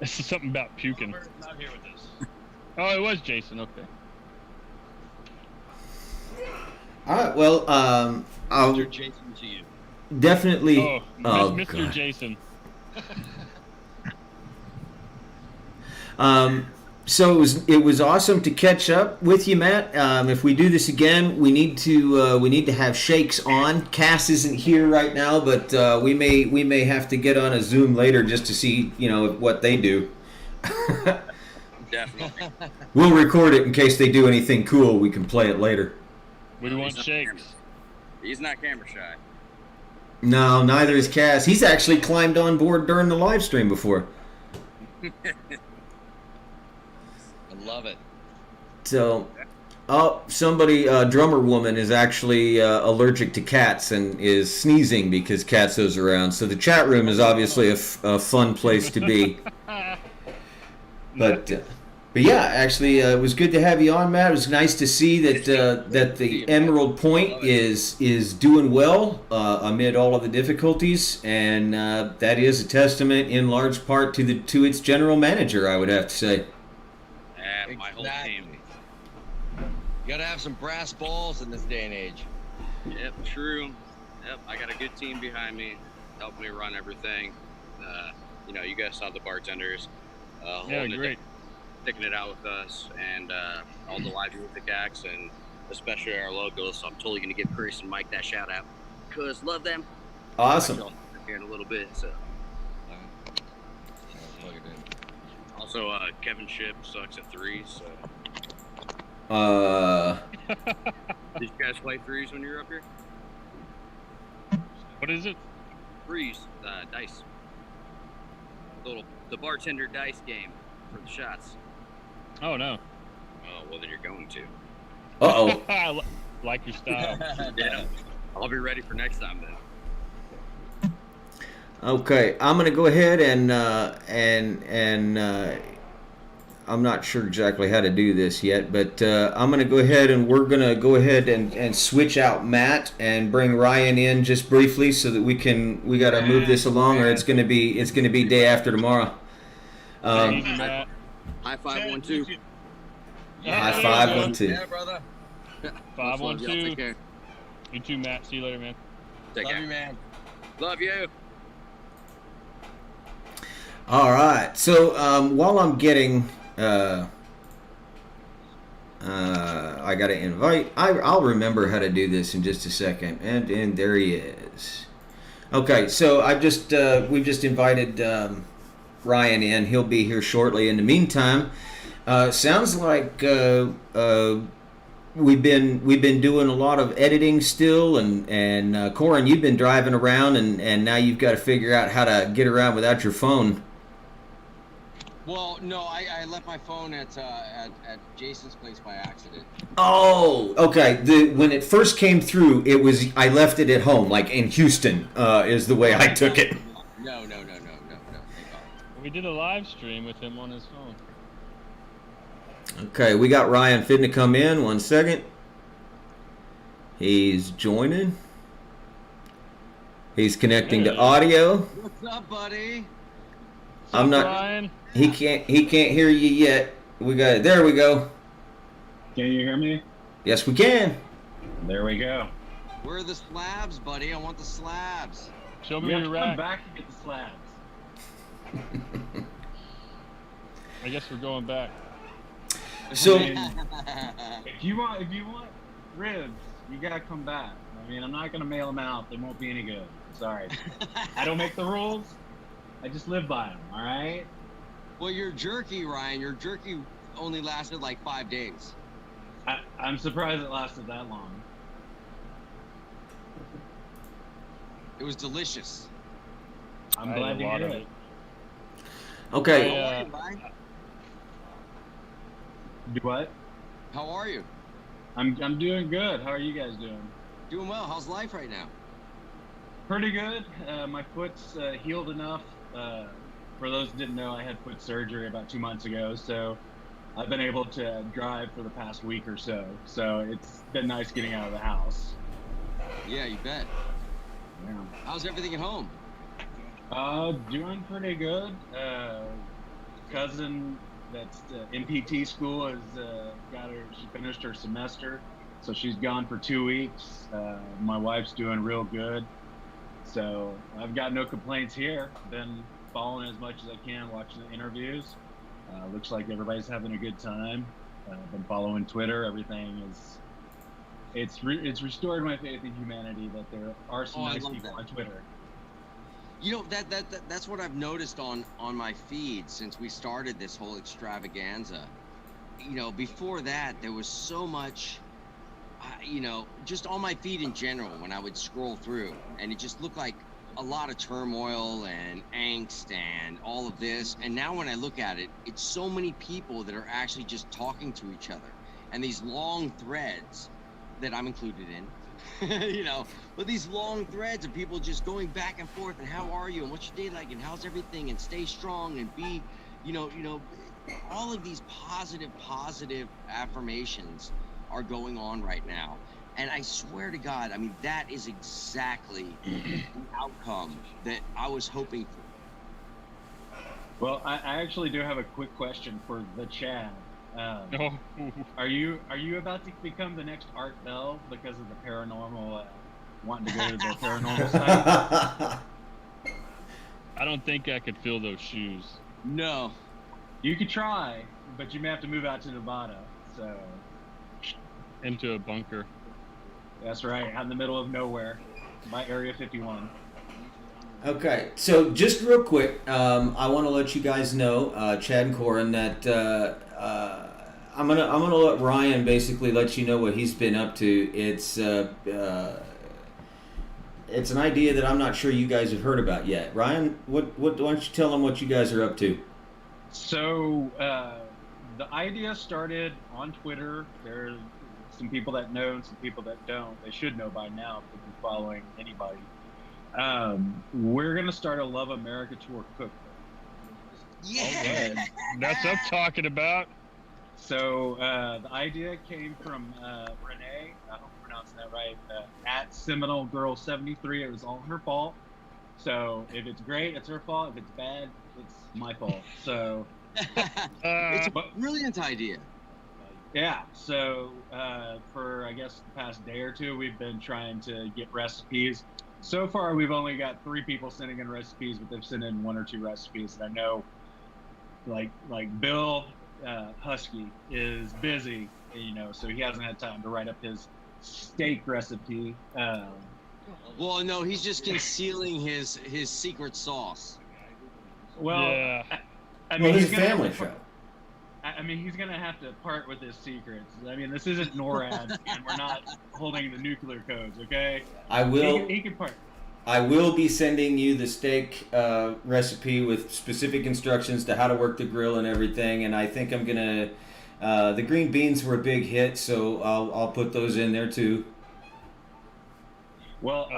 This is something about puking. Not here with us. Oh, it was Jason. Okay. All right. Well, I'll Mr. Jason to you. definitely. Oh, Mr. God. Jason. So it was awesome to catch up with you, Matt. If we do this again, we need to have Shakes on. Cass isn't here right now, but we may have to get on a Zoom later just to see what they do. Definitely. We'll record it in case they do anything cool. We can play it later. We want Shakes. He's not camera shy. No, neither is Cass. He's actually climbed on board during the live stream before. I love it. So, somebody, drummer woman, is actually allergic to cats and is sneezing because cats goes around. So the chat room is obviously a fun place to be. But yeah, actually, it was good to have you on, Matt. It was nice to see that the Emerald Pointe is doing well amid all of the difficulties, and that is a testament in large part to its general manager, I would have to say. My whole team. You gotta have some brass balls in this day and age. Yep, true. Yep, I got a good team behind me, helping me run everything. You guys saw the bartenders. Yeah, great. Sticking it out with us, and all the live music acts, and especially our locals. So I'm totally gonna give Chris and Mike that shout out, cause love them. Awesome. Here in a little bit. So. Also, Kevin Ship sucks at threes. So. Did you guys play threes when you were up here? What is it? Threes, dice. The bartender dice game for the shots. Oh no. Oh well, then you're going to. Uh-oh. I like your style. Yeah, I'll be ready for next time then. Okay, I'm gonna go ahead and I'm not sure exactly how to do this yet, but I'm gonna go ahead and we're gonna go ahead and switch out Matt and bring Ryan in just briefly so that we gotta move this along, or it's gonna be day after tomorrow. Easy, Matt. High 512. High 512. Yeah, brother. 512. Take care. You too, Matt. See you later, man. Take Love care. you, man. Love you. All right. So while I'm getting, I got to invite. I'll remember how to do this in just a second. And there he is. Okay. So we've just invited Ryan in. He'll be here shortly. In the meantime, sounds like we've been doing a lot of editing still, and Corin, you've been driving around, and now you've got to figure out how to get around without your phone. Well, no, I left my phone at Jason's place by accident. Oh, okay. When it first came through, I left it at home, like in Houston, is the way I took it. No. Thank God. We did a live stream with him on his phone. Okay, we got Ryan fitting to come in. 1 second. He's joining. He's connecting to audio. What's up, buddy? I'm not. Ryan? He can't hear you yet. There we go. Can you hear me? Yes, we can. There we go. Where are the slabs, buddy? I want the slabs. Show me We have your to come rack. back to get the slabs. I guess we're going back. So, If you want ribs, you gotta come back. I mean, I'm not gonna mail them out. They won't be any good. Sorry. I don't make the rules. I just live by them. All right. Well, your jerky, Ryan, only lasted like 5 days. I'm surprised it lasted that long. It was delicious. I'm I ate glad a to lot hear of it. okay. How are you, Ryan? Do what? How are you? I'm doing good. How are you guys doing? Doing well. How's life right now? Pretty good. My foot's healed enough. For those who didn't know, I had foot surgery about 2 months ago, so I've been able to drive for the past week or so. So it's been nice getting out of the house. Yeah, you bet. Yeah. How's everything at home? Doing pretty good. Cousin that's in PT school has she finished her semester, so she's gone for 2 weeks. My wife's doing real good, so I've got no complaints here. Been following as much as I can, watching the interviews. Looks like everybody's having a good time. Been following Twitter. Everything is. It's restored my faith in humanity that there are some nice people on Twitter. You know, that's what I've noticed on my feed since we started this whole extravaganza. You know, before that there was so much, you know, just on my feed in general when I would scroll through, and it just looked like a lot of turmoil and angst and all of this. And now when I look at it, it's so many people that are actually just talking to each other, and these long threads that I'm included in. You know, but these long threads of people just going back and forth, and how are you, and what's your day like, and how's everything, and stay strong, and be, you know, all of these positive affirmations are going on right now. And I swear to God, I mean, that is exactly the outcome that I was hoping for. Well, I actually do have a quick question for the Chad. Are you about to become the next Art Bell because of the paranormal, wanting to go to the paranormal site? I don't think I could fill those shoes. No. You could try, but you may have to move out to Nevada. So. Into a bunker. That's right, out in the middle of nowhere, by Area 51. Okay, so just real quick, I want to let you guys know, Chad and Corin, that I'm gonna let Ryan basically let you know what he's been up to. It's an idea that I'm not sure you guys have heard about yet. Ryan, why don't you tell them what you guys are up to? So the idea started on Twitter. There's some people that know and some people that don't. They should know by now if they've been following anybody. We're gonna start a Love America Tour cookbook. Yeah, that's what I'm talking about. So the idea came from Renee. I hope I'm pronouncing that right. At Seminole Girl 73. It was all her fault. So if it's great, it's her fault. If it's bad, it's my fault. So it's a brilliant idea. Yeah. So for I guess the past day or two, we've been trying to get recipes. So far, we've only got 3 people sending in recipes, but they've sent in 1 or 2 recipes. And I know, like Bill Husky is busy, you know, so he hasn't had time to write up his steak recipe. Well, no, he's just concealing his secret sauce. Well, yeah. I mean, his family show. I mean, he's gonna have to part with his secrets. I mean, this isn't NORAD, and we're not holding the nuclear codes, okay? I will. He can part. I will be sending you the steak recipe with specific instructions to how to work the grill and everything. And I think I'm gonna. The green beans were a big hit, so I'll put those in there too. Well,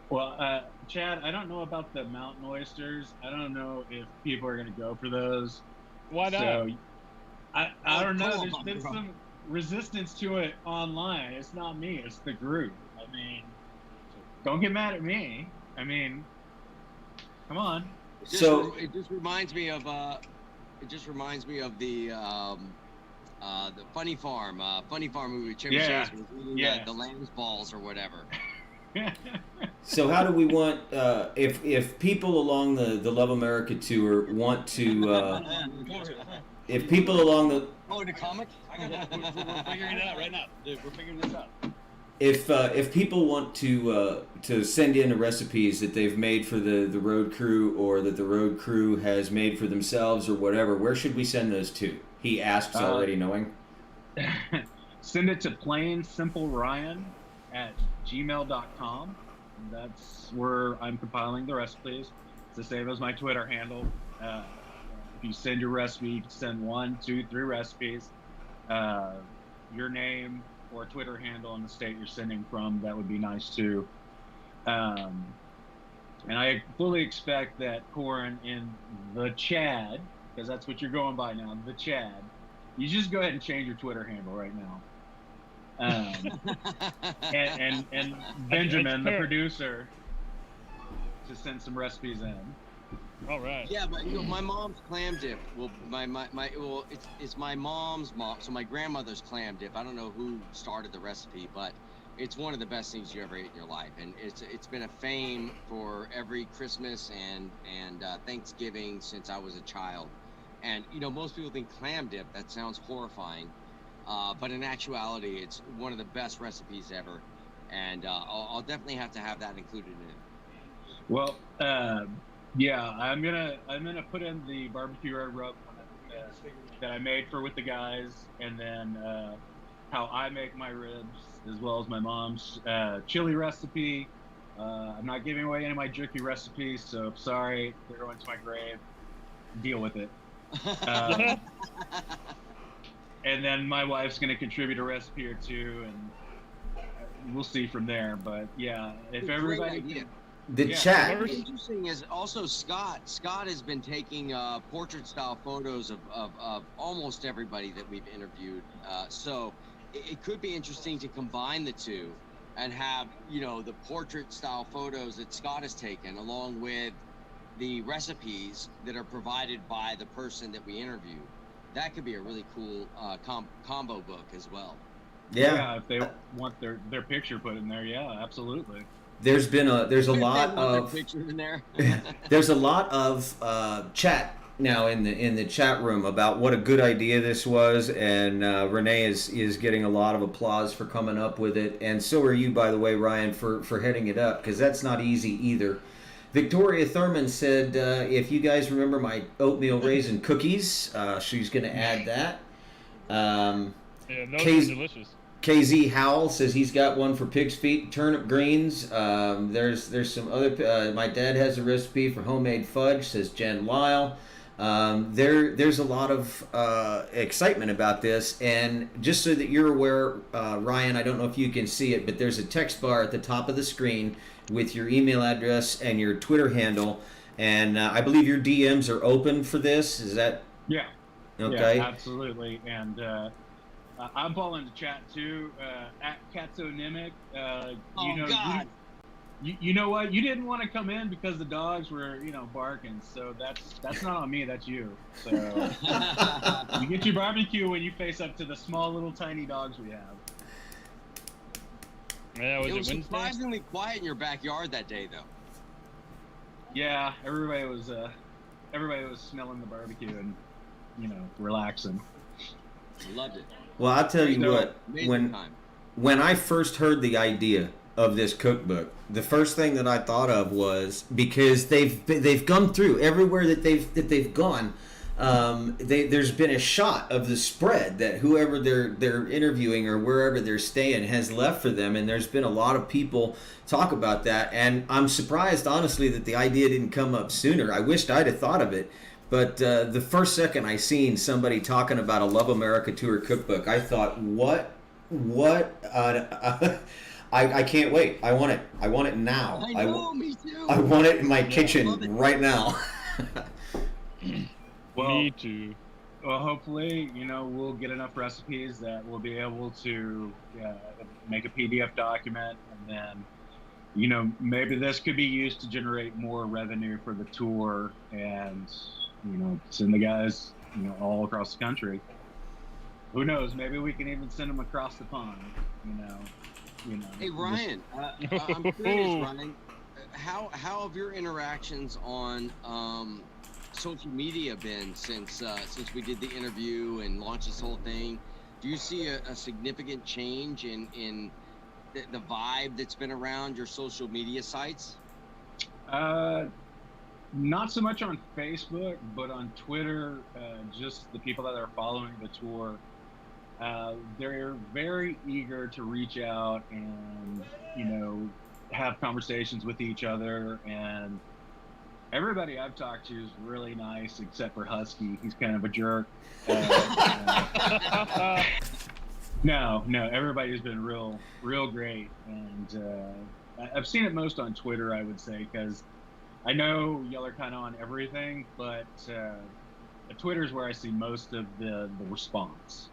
Well, Chad, I don't know about the mountain oysters. I don't know if people are gonna go for those. Why not? So, I don't know. There's been some resistance to it online. It's not me. It's the group. I mean, don't get mad at me. I mean, come on. It just reminds me of the Funny Farm movie with Chevy Chase was eating the lamb's balls or whatever. So how do we want if people along the Love America tour want to if people along the the comic? We're figuring it out right now. Dude, we're figuring this out. If people want to send in the recipes that they've made for the road crew or that the road crew has made for themselves or whatever, where should we send those to? He asks, already knowing. Send it to plainsimple.ryan@gmail.com. That's where I'm compiling the recipes. It's the same as my Twitter handle. If you send your recipe, you can send 1, 2, 3 recipes. Your name or Twitter handle and the state you're sending from, that would be nice too. And I fully expect that Corin in the Chad, because that's what you're going by now, the Chad, you just go ahead and change your Twitter handle right now. And Benjamin, the producer, to send some recipes in. All right. Yeah, but you know, my mom's clam dip. It's my mom's mom. So my grandmother's clam dip. I don't know who started the recipe, but it's one of the best things you ever ate in your life, and it's been a fame for every Christmas and Thanksgiving since I was a child. And you know, most people think clam dip. That sounds horrifying, but in actuality, it's one of the best recipes ever, and I'll definitely have to have that included in it. Well, yeah, I'm gonna put in the barbecue red rub that I made with the guys, and then how I make my ribs, as well as my mom's chili recipe. I'm not giving away any of my jerky recipes, so sorry, they're going to my grave. Deal with it. And then my wife's going to contribute a recipe or two, and we'll see from there. But yeah, if everybody the chat. What's interesting is also Scott. Scott has been taking portrait style photos of almost everybody that we've interviewed. So it could be interesting to combine the two and have, the portrait style photos that Scott has taken along with the recipes that are provided by the person that we interview. That could be a really cool combo book as well. Yeah, if they want their picture put in there, yeah, absolutely. There's a lot of picture in there. there's a lot of chat now in the chat room about what a good idea this was, and Renee is getting a lot of applause for coming up with it, and so are you, by the way, Ryan, for heading it up, because that's not easy either. Victoria Thurman said, if you guys remember my oatmeal raisin cookies, she's going to add that. Yeah, those are delicious. KZ Howell says he's got one for pig's feet, turnip greens. There's some other. My dad has a recipe for homemade fudge, says Jen Lyle. There's a lot of excitement about this, and just so that you're aware, Ryan, I don't know if you can see it, but there's a text bar at the top of the screen with your email address and your Twitter handle, and I believe your DMs are open for this. Is that? Yeah. Okay. Yeah, absolutely, and. I'm following the chat too, at Katso Nemec. God. You know what? You didn't want to come in because the dogs were, barking. So that's not on me. That's you. So you get your barbecue when you face up to the small, little, tiny dogs we have. Yeah, it was surprisingly quiet in your backyard that day, though. Yeah, everybody was smelling the barbecue and relaxing. Loved it. Well, I'll tell you what, when I first heard the idea of this cookbook, the first thing that I thought of was, because they've gone through everywhere that they've gone, there's been a shot of the spread that whoever they're interviewing or wherever they're staying has left for them, and there's been a lot of people talk about that, and I'm surprised, honestly, that the idea didn't come up sooner. I wished I'd have thought of it. But the first second I seen somebody talking about a Love America Tour cookbook, I thought, what? I can't wait. I want it. I want it now. I know, me too. I want it in my kitchen right now. Me too. Well, hopefully, we'll get enough recipes that we'll be able to make a PDF document, and then, maybe this could be used to generate more revenue for the tour, and send the guys, all across the country. Who knows? Maybe we can even send them across the pond. Hey Ryan, I'm curious, Ryan. How have your interactions on social media been since we did the interview and launched this whole thing? Do you see a significant change in the vibe that's been around your social media sites? Not so much on Facebook, but on Twitter, just the people that are following the tour, they're very eager to reach out and, have conversations with each other. And everybody I've talked to is really nice, except for Husky. He's kind of a jerk. No, everybody's been real great. And I've seen it most on Twitter, I would say, because I know y'all are kind of on everything, but Twitter is where I see most of the response.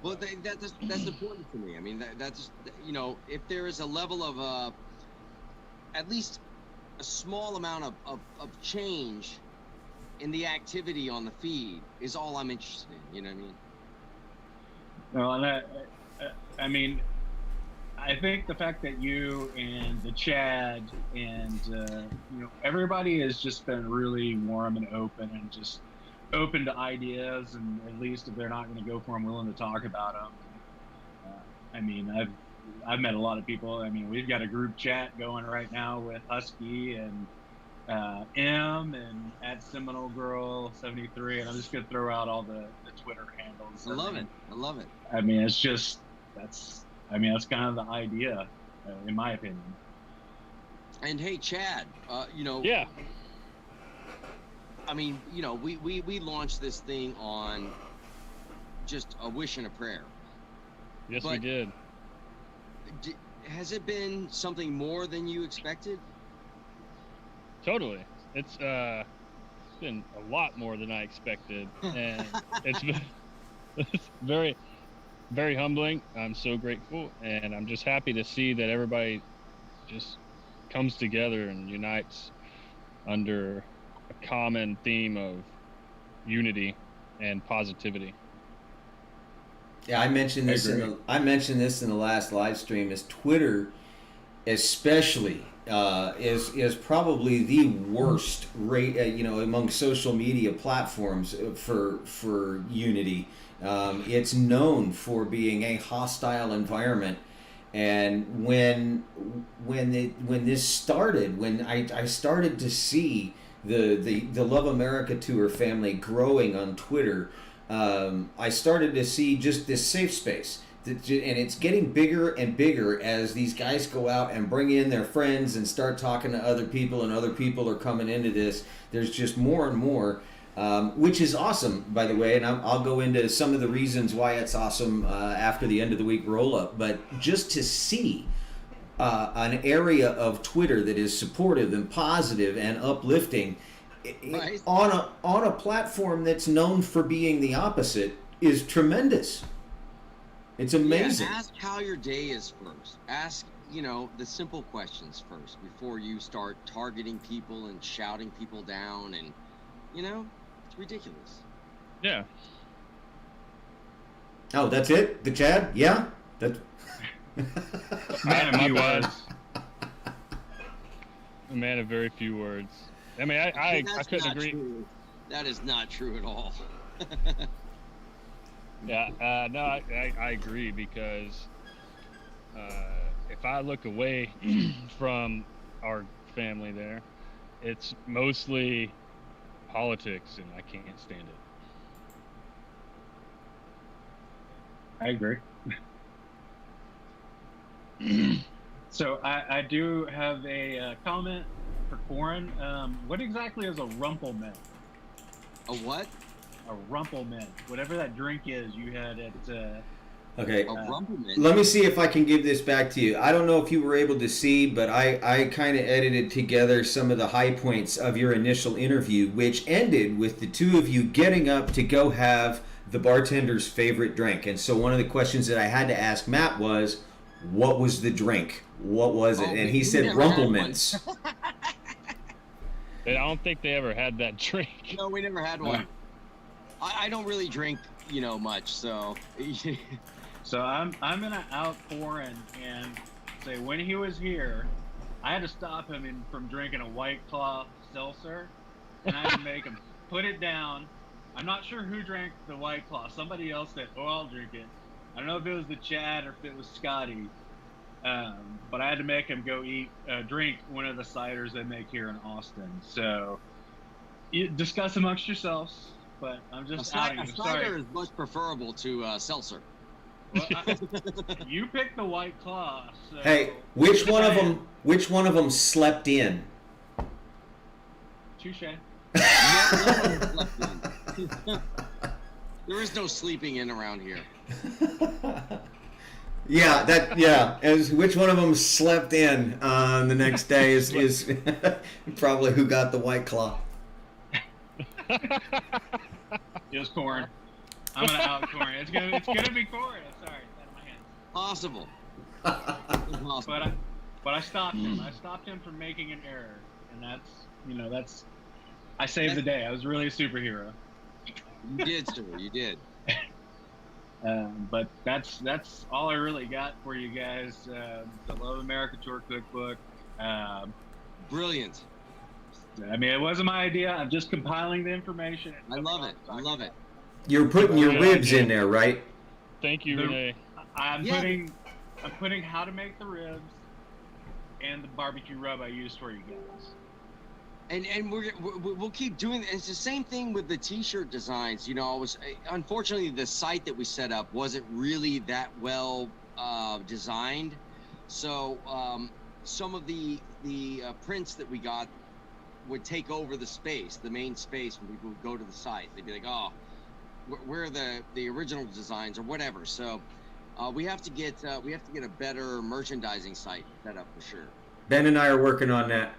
Well, that's important to me. I mean, that's if there is a level of at least a small amount of change in the activity on the feed is all I'm interested in. You know what I mean? Well, and I think the fact that you and the Chad and everybody has just been really warm and open, and just open to ideas, and at least if they're not going to go for them, willing to talk about them. I've met a lot of people. We've got a group chat going right now with Husky and M and at Seminole Girl 73, and I'm just going to throw out all the Twitter handles. I love it. It's just that's kind of the idea, in my opinion. And hey, Chad, Yeah. I mean, we launched this thing on just a wish and a prayer. Yes, we did. Has it been something more than you expected? Totally. It's been a lot more than I expected, and it's been it's very, very humbling. I'm so grateful, and I'm just happy to see that everybody just comes together and unites under a common theme of unity and positivity. Yeah, I mentioned this in the last live stream. Is Twitter, especially, is probably the worst rate, among social media platforms for unity. It's known for being a hostile environment, and when this started, when I started to see the Love America Tour family growing on Twitter, I started to see just this safe space. And it's getting bigger and bigger as these guys go out and bring in their friends and start talking to other people, and other people are coming into this. There's just more and more, which is awesome, by the way, and I'll go into some of the reasons why it's awesome after the end of the week roll-up. But just to see an area of Twitter that is supportive and positive and uplifting, Right. on a platform that's known for being the opposite, is tremendous. It's amazing. Yeah, ask how your day is first. Ask, the simple questions first before you start targeting people and shouting people down, and it's ridiculous. Yeah. Oh, that's it? The Chad? Yeah? That's Man of few words. A man of very few words. I mean, I couldn't agree. True. That is not true at all. Yeah, no, I agree, because if I look away from our family there, it's mostly politics, and I can't stand it. I agree. So I do have a comment for Corin. What exactly is a rumpelman? A what? A rumpelman. Whatever that drink is you had at... okay. A rumpelman. Let me see if I can give this back to you. I don't know if you were able to see, but I kind of edited together some of the high points of your initial interview, which ended with the two of you getting up to go have the bartender's favorite drink. And so one of the questions that I had to ask Matt was, what was the drink? What was it? And he said Rumpelmans. I don't think they ever had that drink. No, we never had one. I don't really drink, much, so. So I'm gonna out Corin and say, when he was here, I had to stop him from drinking a White Claw seltzer, and I had to make him put it down. I'm not sure who drank the White Claw. Somebody else said, "Oh, I'll drink it." I don't know if it was the Chad or if it was Scotty, but I had to make him go drink one of the ciders they make here in Austin. So you discuss amongst yourselves, but I'm just outing you. Cider is much preferable to seltzer. Well, you picked the White Claw. So Hey, which one of them slept in? Touche. There is no sleeping in around here. As which one of them slept in the next day is probably who got the White Claw. Just Corin. I'm gonna out Corin. It's gonna be Corin. Sorry, it's out of my hands. Possible. But I stopped him. I stopped him from making an error, and that's I saved the day. I was really a superhero. You did, sir. You did. But that's all I really got for you guys. The Love America Tour cookbook. Brilliant. I mean, it wasn't my idea. I'm just compiling the information. I love it. I love it. You're putting your ribs in there, right? Thank you, Renee. I'm putting how to make the ribs and the barbecue rub I used for you guys. And we'll keep doing it. It's the same thing with the T-shirt designs. Unfortunately the site that we set up wasn't really that well designed. So some of the prints that we got would take over the space, the main space, when people would go to the site. They'd be like, oh, where are the original designs or whatever. So we have to get a better merchandising site set up for sure. Ben and I are working on that.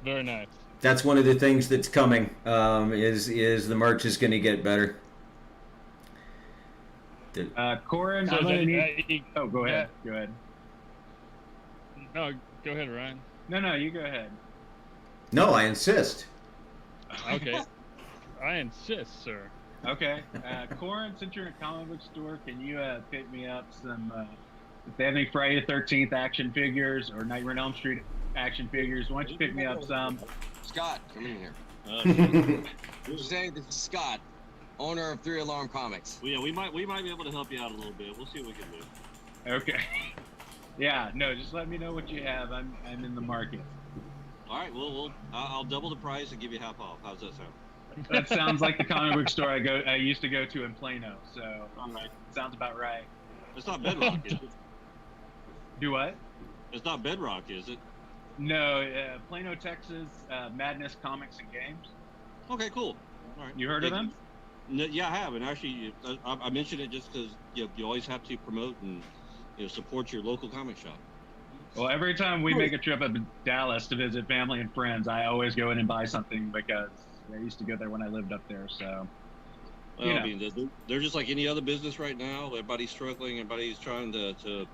Very nice. That's one of the things that's coming. Is the merch is going to get better. Corin, So I'm gonna is need. it- Oh, go ahead. Go ahead. No, go ahead, Ryan. No, you go ahead. No, I insist. Okay. I insist, sir. Okay. Corin, since you're in a comic book store, can you pick me up some, if they have any Friday the 13th action figures or Nightmare on Elm Street action figures, why don't you pick me up some? Scott, come in here. Say, this is Scott, owner of 3 Alarm Comics. Well, yeah, we might be able to help you out a little bit. We'll see what we can do. Okay. Yeah, no, just let me know what you have. I'm in the market. All right, well, I'll double the price and give you half off. How's that sound? That sounds like the comic book store I used to go to in Plano. So All right. sounds about right. It's not Bedrock, is it? Do what? It's not Bedrock, is it? No, Plano, Texas, Madness Comics and Games. Okay, cool. All right. You heard of them? Yeah, I have, and actually, I mentioned it just because you always have to promote and support your local comic shop. Well, every time we make a trip up to Dallas to visit family and friends, I always go in and buy something because I used to go there when I lived up there. So, Well, I mean, they're just like any other business right now. Everybody's struggling. Everybody's trying to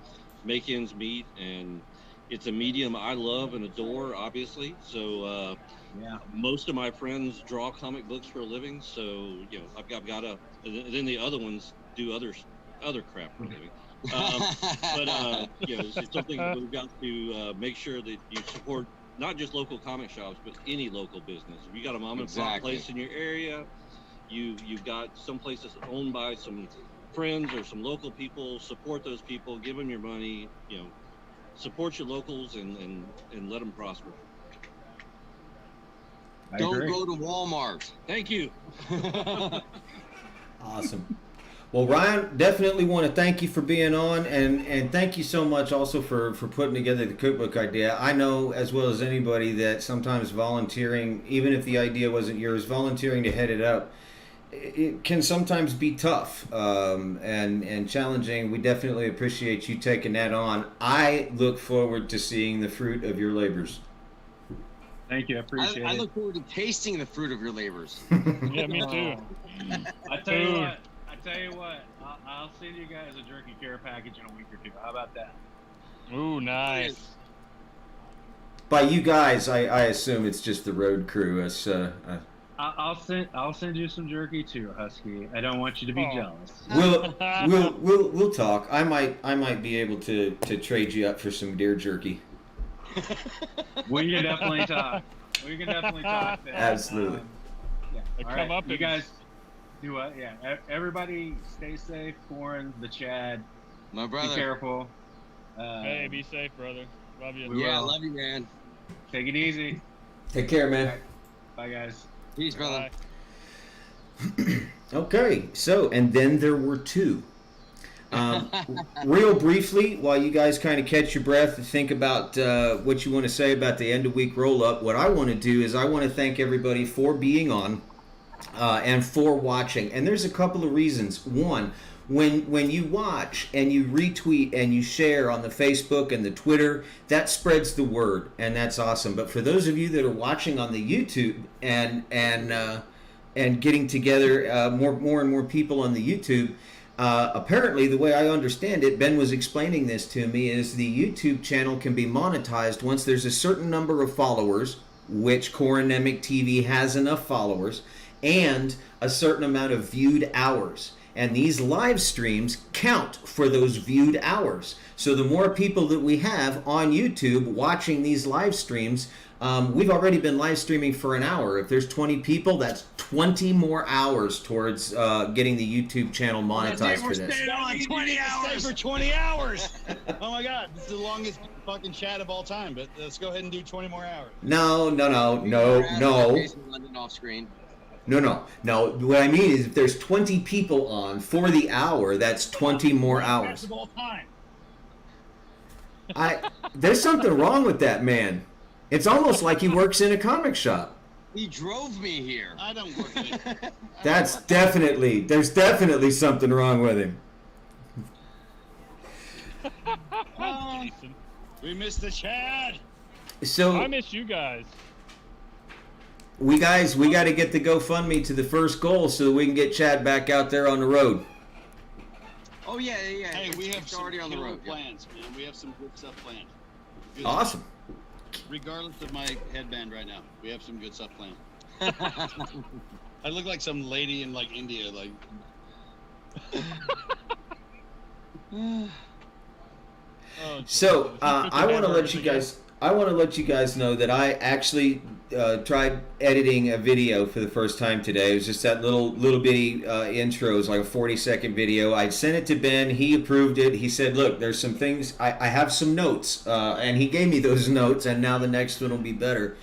make ends meet, and it's a medium I love and adore, obviously. So, most of my friends draw comic books for a living. So, I've got to, and then the other ones do other crap for a living. It's something that we've got to make sure that you support not just local comic shops, but any local business. If you got a mom and pop place in your area, you've got some places owned by some friends or some local people, support those people, give them your money, support your locals and let them prosper. Don't go to Walmart. Thank you. Awesome. Well, Ryan, definitely want to thank you for being on, and thank you so much also for putting together the cookbook idea. I know as well as anybody that sometimes volunteering, even if the idea wasn't yours, volunteering to head it up, it can sometimes be tough and challenging. We definitely appreciate you taking that on. I look forward to seeing the fruit of your labors. Thank you. I appreciate it. I look forward to tasting the fruit of your labors. Yeah, me too. I tell you what, I'll send you guys a jerky care package in a week or two. How about that? Ooh, nice. By you guys, I assume it's just the road crew. I'll send you some jerky too, Husky. I don't want you to be jealous. We'll talk. I might be able to trade you up for some deer jerky. We can definitely talk. Then. Absolutely. All right. You guys do what? Yeah. Everybody stay safe. Corin, the Chad. My brother. Be careful. Hey, be safe, brother. Love you. Yeah, love you, man. Take it easy. Take care, man. Bye, guys. Peace, brother. Okay, so, and then there were two. Real briefly, while you guys kind of catch your breath and think about what you want to say about the end of week roll up, what I want to do is I want to thank everybody for being on and for watching. And there's a couple of reasons. One, when you watch and you retweet and you share on the Facebook and the Twitter, that spreads the word, and that's awesome. But for those of you that are watching on the YouTube and getting together, more and more people on the YouTube, apparently the way I understand it, Ben was explaining this to me, is the YouTube channel can be monetized once there's a certain number of followers, which Corin Nemec TV has enough followers, and a certain amount of viewed hours. And these live streams count for those viewed hours. So the more people that we have on YouTube watching these live streams, we've already been live streaming for an hour. If there's 20 people, that's 20 more hours towards getting the YouTube channel monetized for this. Staying on 20 hours. For 20 hours. Oh my God, this is the longest fucking chat of all time. But let's go ahead and do 20 more hours. No. London off screen. No. What I mean is, if there's 20 people on for the hour, that's 20 more hours. Of all time. There's something wrong with that man. It's almost like he works in a comic shop. He drove me here. I don't work it. There's definitely something wrong with him. We missed the Chad. So I miss you guys. we got to get the GoFundMe to the first goal so that we can get Chad back out there on the road. Oh yeah. Hey, we have It's some already on the road. plans, man. We have some good stuff planned. Good Awesome. stuff. Regardless of my headband right now, we have some good stuff planned. I look like some lady in like India, like. So I want to let you guys. I want to let you guys know that I actually tried editing a video for the first time today. It was just that little bitty intro. It was like a 40-second video. I sent it to Ben. He approved it. He said, "Look, there's some things. I have some notes," and he gave me those notes. And now the next one will be better.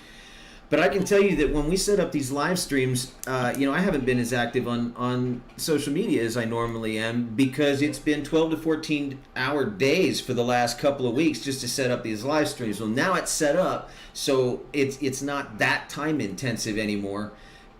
But I can tell you that when we set up these live streams, I haven't been as active on social media as I normally am, because it's been 12 to 14 hour days for the last couple of weeks just to set up these live streams. Well, now it's set up, so it's not that time intensive anymore.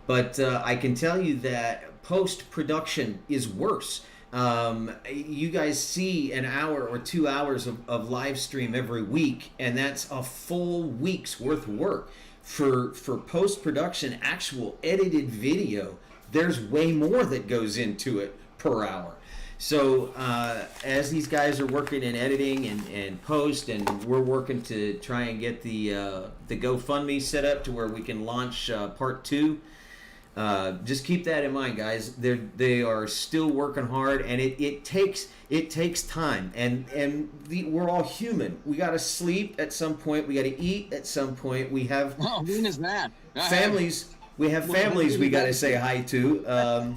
But I can tell you that post-production is worse. You guys see an hour or 2 hours of live stream every week, and that's a full week's worth of work. For post-production, actual edited video, there's way more that goes into it per hour. So as these guys are working in editing and post, and we're working to try and get the GoFundMe set up to where we can launch part 2, just keep that in mind, guys. They are still working hard, and it takes time, and we're all human. We got to sleep at some point. We got to eat at some point. We have when is that? families. We have families we got to say hi to.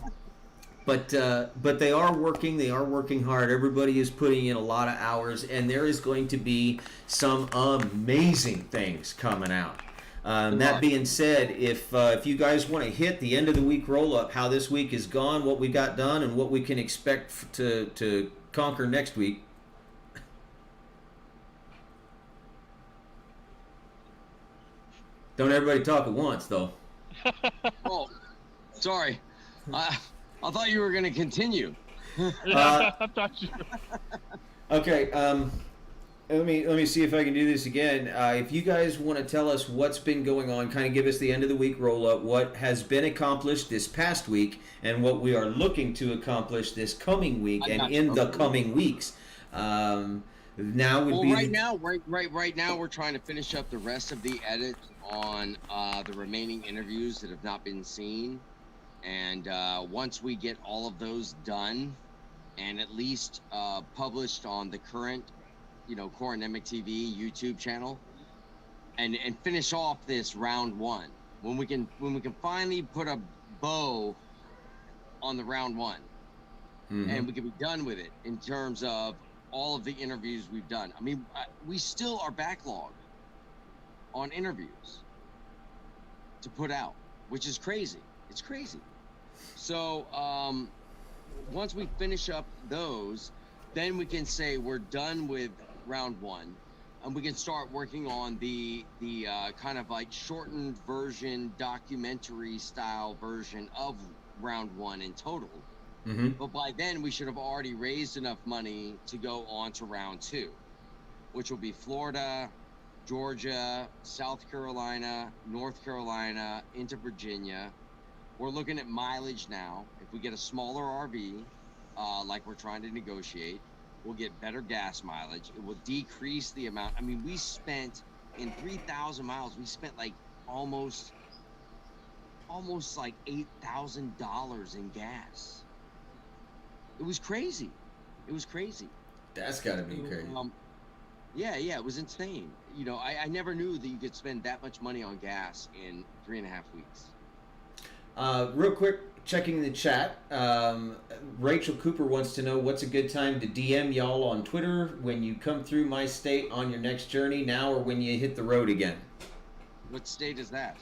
But they are working. They are working hard. Everybody is putting in a lot of hours, and there is going to be some amazing things coming out. That being said, if you guys want to hit the end of the week roll up, how this week is gone, what we got done, and what we can expect to conquer next week. Don't everybody talk at once, though. Oh, sorry. I thought you were going to continue. I thought you. Okay. Let me see if I can do this again. If you guys want to tell us what's been going on, kind of give us the end of the week roll up, what has been accomplished this past week, and what we are looking to accomplish this coming week and in the coming weeks. Now would be right now we're trying to finish up the rest of the edit on the remaining interviews that have not been seen, and once we get all of those done and at least published on the current Corin Nemec TV YouTube channel, and finish off this round 1. When we can finally put a bow on the round 1, and we can be done with it in terms of all of the interviews we've done. I mean, we still are backlogged on interviews to put out, which is crazy. It's crazy. So once we finish up those, then we can say we're done with round 1, and we can start working on the kind of like shortened version, documentary style version of round 1 in total. But by then we should have already raised enough money to go on to round 2, which will be Florida, Georgia, South Carolina, North Carolina, into Virginia. We're looking at mileage now. If we get a smaller RV, like we're trying to negotiate, we'll get better gas mileage. It will decrease the amount. I mean, we spent in 3,000 miles, we spent like almost like $8,000 in gas. It was crazy. That's got to be crazy. Yeah, it was insane. I never knew that you could spend that much money on gas in 3.5 weeks. Real quick, checking the chat. Rachel Cooper wants to know what's a good time to DM y'all on Twitter when you come through my state on your next journey, now or when you hit the road again. What state is that?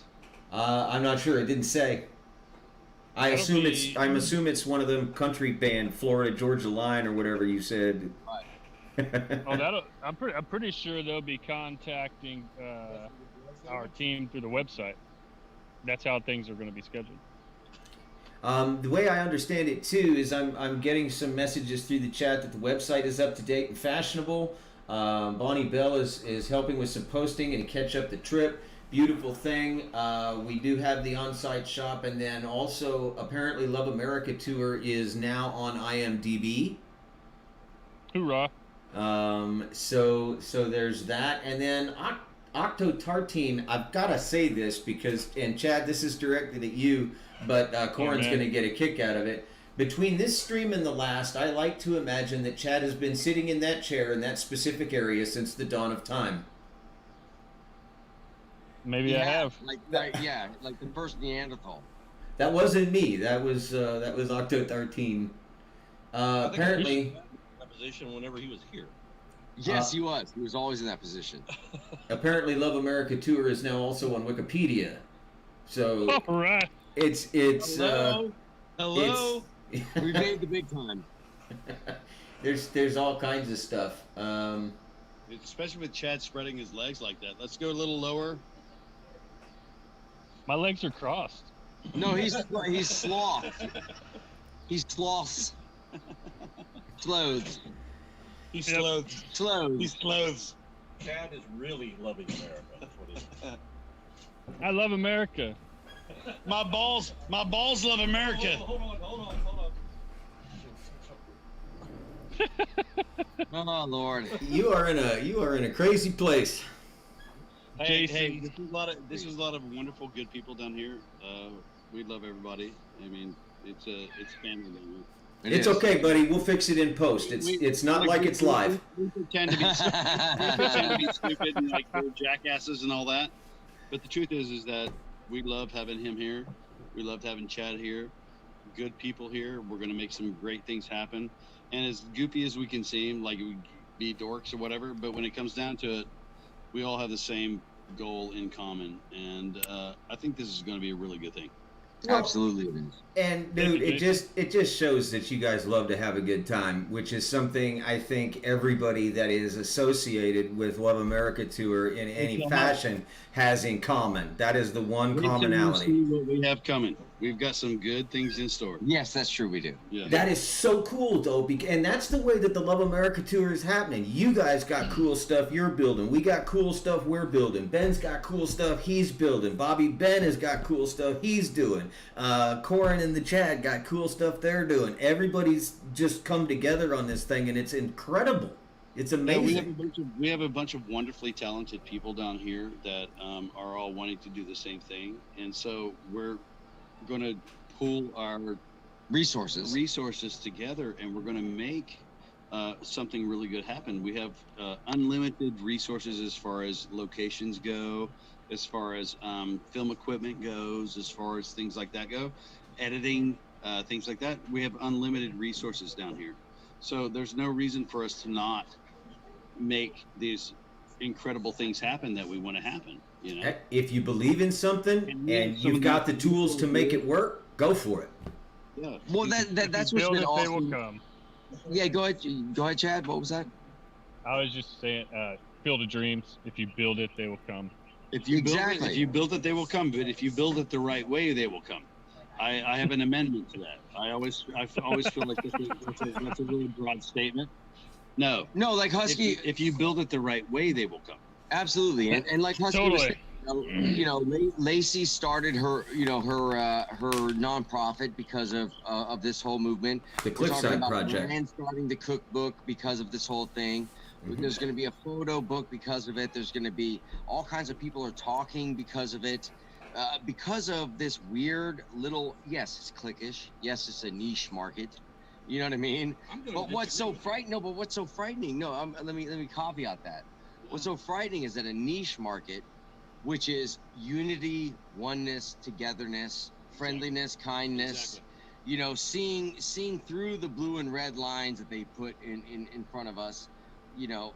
I'm not sure. It didn't say. I assume it's one of them country band, Florida Georgia Line or whatever you said. I'm pretty sure they'll be contacting our team through the website. That's how things are going to be scheduled. The way I understand it too is I'm getting some messages through the chat that the website is up to date and fashionable. Bonnie Bell is helping with some posting and catch up the trip. Beautiful thing. We do have the on-site shop, and then also apparently Love America Tour is now on IMDb. Hoorah! So there's that, and then Octo Tartine. I've got to say this because, and Chad, this is directed at you, but Corin's going to get a kick out of it. Between this stream and the last, I like to imagine that Chad has been sitting in that chair in that specific area since the dawn of time. Maybe I have. Like the first Neanderthal. That wasn't me. That was Octo Tartine. Apparently, that position whenever he was here. Yes, he was. He was always in that position. Apparently, Love America Tour is now also on Wikipedia. So all right. It's Hello. We made the big time. There's all kinds of stuff. Especially with Chad spreading his legs like that. Let's go a little lower. My legs are crossed. No, he's sloth. He's sloths. Clothes. He's clothes. Clothes. He's clothes. Chad is really loving America. That's what he is. I love America. My balls love America. Hold on. Oh Lord. You are in a crazy place. Hey, this is a lot of wonderful, good people down here. We love everybody. I mean, it's family down here. It's okay, buddy. We'll fix it in post. It's not like it's live. We pretend to be stupid and like we're jackasses and all that. But the truth is that we love having him here. We loved having Chad here. Good people here. We're going to make some great things happen. And as goofy as we can seem, like we be dorks or whatever, but when it comes down to it, we all have the same goal in common. And I think this is going to be a really good thing. Absolutely it is. And dude, it just shows that you guys love to have a good time, which is something I think everybody that is associated with Love America Tour in any fashion has in common. That is the one commonality. See what we have coming. We've got some good things in store. Yes, that's true. We do. Yeah. That is so cool, though, and that's the way that the Love America Tour is happening. You guys got cool stuff you're building. We got cool stuff we're building. Ben's got cool stuff he's building. Bobby Ben has got cool stuff he's doing. Corin and the Chad got cool stuff they're doing. Everybody's just come together on this thing, and it's incredible. It's amazing. Yeah, we have a bunch of wonderfully talented people down here that are all wanting to do the same thing, and so we're going to pool our resources together, and we're going to make something really good happen. We have unlimited resources as far as locations go, as far as film equipment goes, as far as things like that go, editing, things like that. We have unlimited resources down here. So there's no reason for us to not make these incredible things happen that we want to happen. You know, if you believe in something and you've got the tools to make it work, go for it. Yeah. Well, that's what's been awesome. They will come. Yeah, go ahead, Chad. What was that? I was just saying, Field of Dreams. If you build it, they will come. If you build it, they will come. But if you build it the right way, they will come. I have an amendment to that. I always feel like that's a really broad statement. No, like Husky. If you build it the right way, they will come. Absolutely, and like Husky was saying, Lacey started her nonprofit because of this whole movement. The Cliffside Project. And starting the cookbook because of this whole thing. Mm-hmm. There's going to be a photo book because of it. There's going to be all kinds of people are talking because of it. Because of this weird little, yes, it's cliquish. Yes, it's a niche market. You know what I mean? But what's so frightening? No, let me caveat that. What's so frightening is that a niche market, which is unity, oneness, togetherness, friendliness, kindness, seeing through the blue and red lines that they put in front of us, to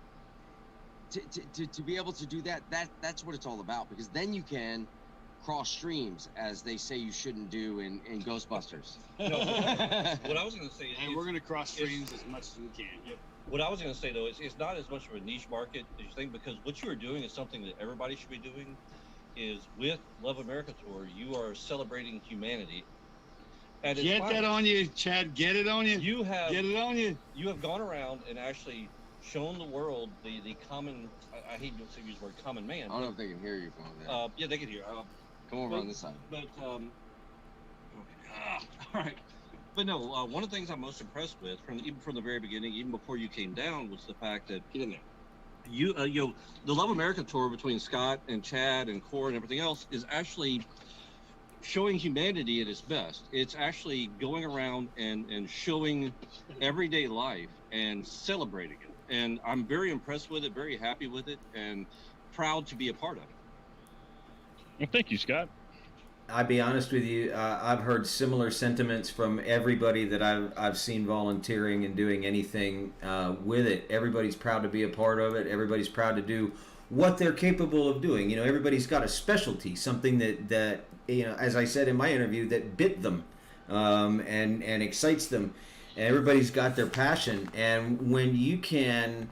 be able to do that's what it's all about, because then you can cross streams, as they say you shouldn't do in Ghostbusters. What I was going to say, And we're going to cross streams as much as we can. What I was going to say though is it's not as much of a niche market as you think, because what you are doing is something that everybody should be doing. Is with Love America Tour, you are celebrating humanity. And get that on you, Chad. Get it on you. You have get it on you. You have gone around and actually shown the world the common. I hate to use the word common man. I don't know if they can hear you from there. Yeah, they can hear. Come over on this side. But all right. But no, one of the things I'm most impressed with, even from the very beginning, even before you came down, was the fact that get in there. You know, the Love America Tour between Scott and Chad and Corin and everything else is actually showing humanity at its best. It's actually going around and showing everyday life and celebrating it. And I'm very impressed with it, very happy with it, and proud to be a part of it. Well, thank you, Scott. I'll be honest with you. I've heard similar sentiments from everybody that I've seen volunteering and doing anything with it. Everybody's proud to be a part of it. Everybody's proud to do what they're capable of doing. You know, everybody's got a specialty, something that you know, as I said in my interview, that bit them and excites them. And everybody's got their passion. And when you can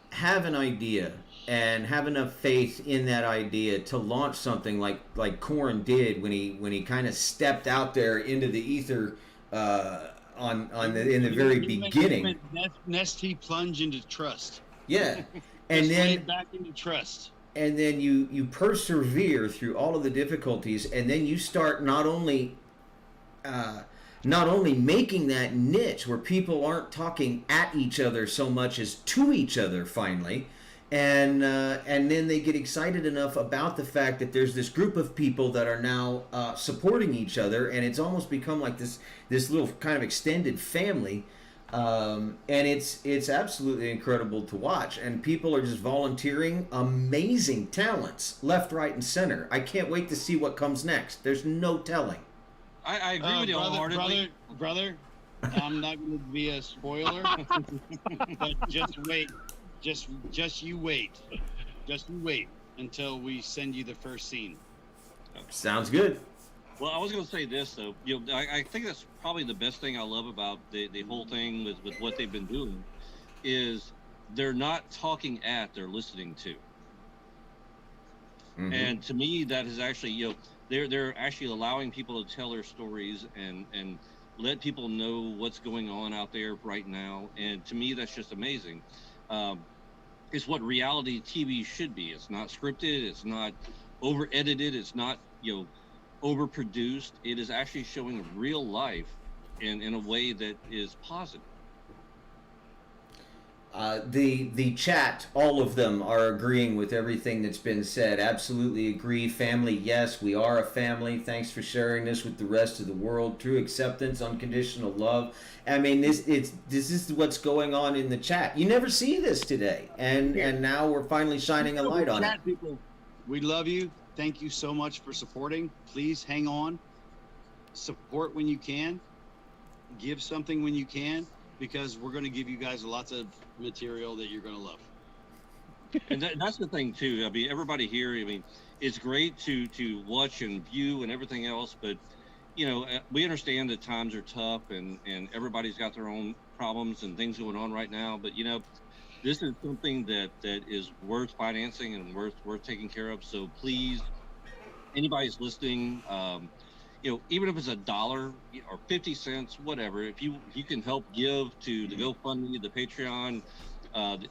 have an idea and have enough faith in that idea to launch something like Corin did when he kind of stepped out there into the ether in the very beginning. Nesty plunge into trust. Yeah, and then back into trust. And then you persevere through all of the difficulties, and then you start not only making that niche where people aren't talking at each other so much as to each other finally. And then they get excited enough about the fact that there's this group of people that are now supporting each other, and it's almost become like this little kind of extended family, and it's absolutely incredible to watch. And people are just volunteering amazing talents left, right, and center. I can't wait to see what comes next. There's no telling. I agree with you wholeheartedly. Brother, I'm not going to be a spoiler, but just wait. Just you wait. Just you wait until we send you the first scene. Sounds good. Well, I was going to say this though. You know, I think that's probably the best thing I love about the whole thing with what they've been doing, is they're not talking at, they're listening to. Mm-hmm. And to me, that is actually, you know, they're actually allowing people to tell their stories and let people know what's going on out there right now. And to me, that's just amazing. It's what reality TV should be. It's not scripted. It's not over edited. It's not, you know, overproduced. It is actually showing real life in a way that is positive. The chat, all of them are agreeing with everything that's been said. Absolutely agree. Family, yes, we are a family. Thanks for sharing this with the rest of the world. True acceptance, unconditional love. I mean, this is what's going on in the chat. You never see this today, and now we're finally shining a light on it. People, we love you. Thank you so much for supporting. Please hang on. Support when you can. Give something when you can, because we're going to give you guys lots of material that you're going to love. And that's the thing too. I mean, everybody here, I mean, it's great to watch and view and everything else, but you know, we understand that times are tough and everybody's got their own problems and things going on right now, but you know, this is something that is worth financing and worth taking care of. So please, anybody's listening, you know, even if it's $1 or 50 cents, whatever, if you can help give to the GoFundMe, the Patreon,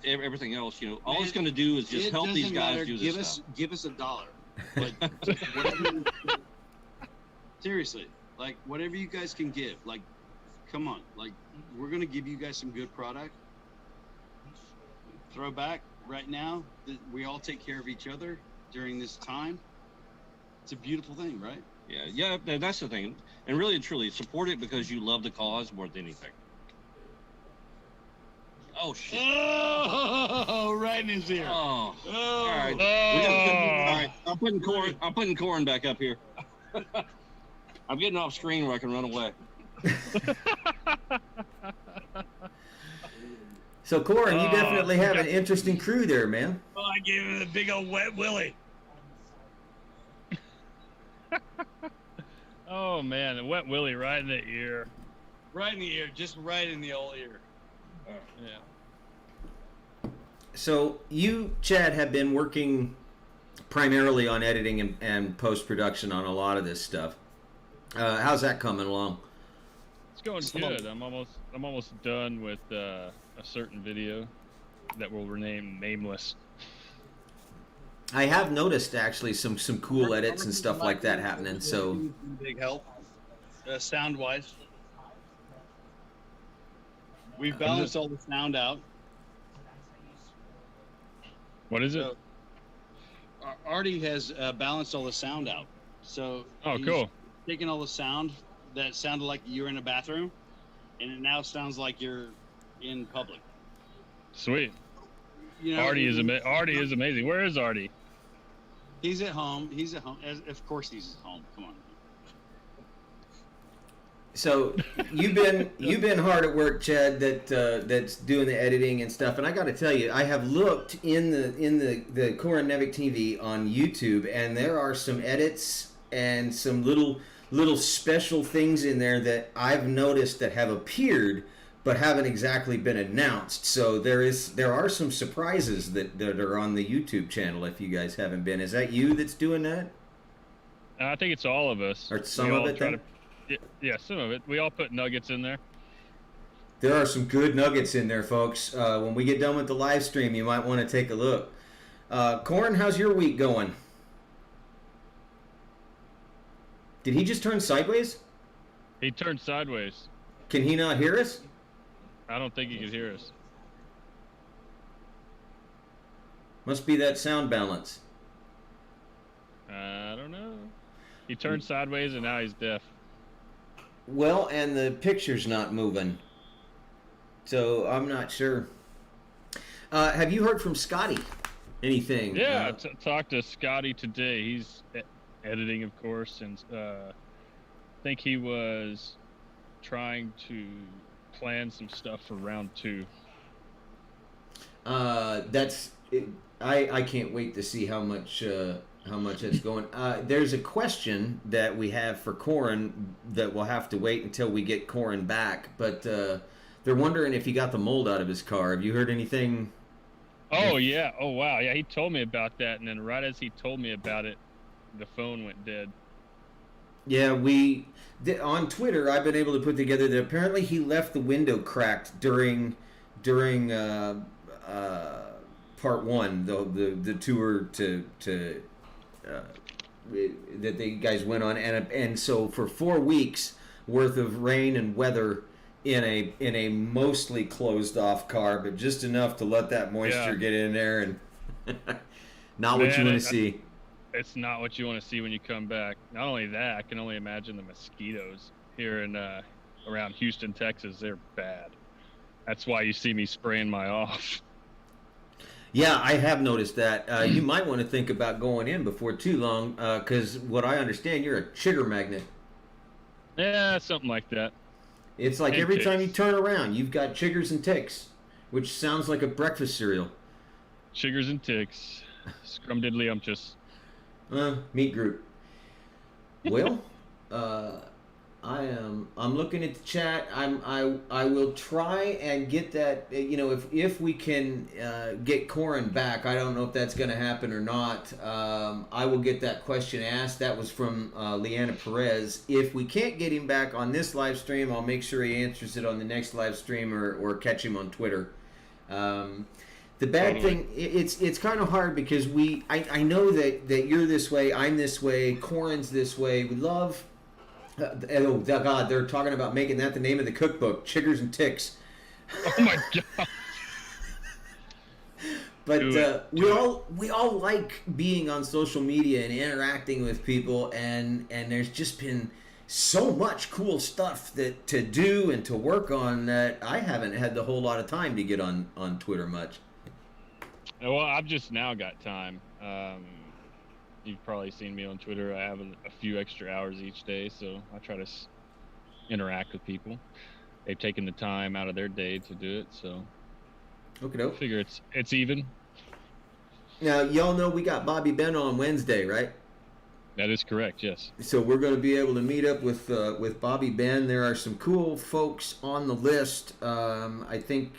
everything else, you know, all it's going to do is just help these guys do this stuff. Give us $1. But whatever, seriously, like whatever you guys can give, like, come on, like we're going to give you guys some good product. Throwback right now, we all take care of each other during this time. It's a beautiful thing, right? Yeah, that's the thing. And really and truly, support it because you love the cause more than anything. Oh, shit. Oh, right in his ear. Oh. All right. All right. I'm putting Corin back up here. I'm getting off screen where I can run away. So, Corin, you definitely have an interesting crew there, man. Oh, I gave him a big old wet willy. Oh man, it went Willie right in the ear. Right in the ear, just right in the old ear. Yeah. So you, Chad, have been working primarily on editing and post-production on a lot of this stuff. How's that coming along? It's going good. I'm almost done with a certain video that we'll rename Nameless. I have noticed actually some cool edits and stuff like that happening. So big help, sound wise. We've balanced all the sound out. What is it? So, Artie has balanced all the sound out. So he's cool. Taking all the sound that sounded like you're in a bathroom, and it now sounds like you're in public. Sweet. You know, Artie is amazing. Where is Artie? He's at home. Of course, he's at home. Come on. So you've been hard at work, Chad. That's doing the editing and stuff. And I got to tell you, I have looked in the Corin Nemec TV on YouTube, and there are some edits and some little special things in there that I've noticed that have appeared but haven't exactly been announced. So there are some surprises that are on the YouTube channel. If you guys haven't been, is that you that's doing that? I think it's all of us. Or some of it. Yeah, some of it. We all put nuggets in there. There are some good nuggets in there, folks. When we get done with the live stream, you might want to take a look. Corin, how's your week going? Did he just turn sideways? He turned sideways. Can he not hear us? I don't think he could hear us. Must be that sound balance. I don't know. He turned sideways and now he's deaf. Well, and the picture's not moving. So I'm not sure. Have you heard from Scotty? Anything? Yeah, I talked to Scotty today. He's editing, of course, and I think he was trying to plan some stuff for round 2. I can't wait to see how much it's going. There's a question that we have for Corin that we'll have to wait until we get Corin back, but they're wondering if he got the mold out of his car. Have you heard anything? Oh yeah. Oh wow. Yeah, he told me about that, and then right as he told me about it, the phone went dead. Yeah, on Twitter, I've been able to put together that apparently he left the window cracked during part 1, the tour that the guys went on, and so for 4 weeks worth of rain and weather in a mostly closed off car, but just enough to let that moisture get in there, and not what you want to see. It's not what you want to see when you come back. Not only that, I can only imagine the mosquitoes here in around Houston, Texas. They're bad. That's why you see me spraying my off. Yeah, I have noticed that. You might want to think about going in before too long, because what I understand, you're a chigger magnet. Yeah, something like that. It's like every time you turn around, you've got chiggers and ticks, which sounds like a breakfast cereal. Chiggers and ticks. Scrumdiddlyumptious. Meat group. Well, I'm looking at the chat. I will try and get that. If we can get Corin back, I don't know if that's going to happen or not. I will get that question asked. That was from Leanna Perez. If we can't get him back on this live stream, I'll make sure he answers it on the next live stream or catch him on Twitter. The bad thing, it's kind of hard because I know that you're this way, I'm this way, Corin's this way. We love. Oh God, they're talking about making that the name of the cookbook, Chiggers and Ticks. Oh my God. But we all like being on social media and interacting with people, and there's just been so much cool stuff that to do and to work on that I haven't had the whole lot of time to get on Twitter much. Well, I've just now got time. You've probably seen me on Twitter. I have a few extra hours each day, so I try to interact with people. They've taken the time out of their day to do it, so I figure it's even. Now, y'all know we got Bobby Ben on Wednesday, right? That is correct, yes. So we're going to be able to meet up with Bobby Ben. There are some cool folks on the list. I think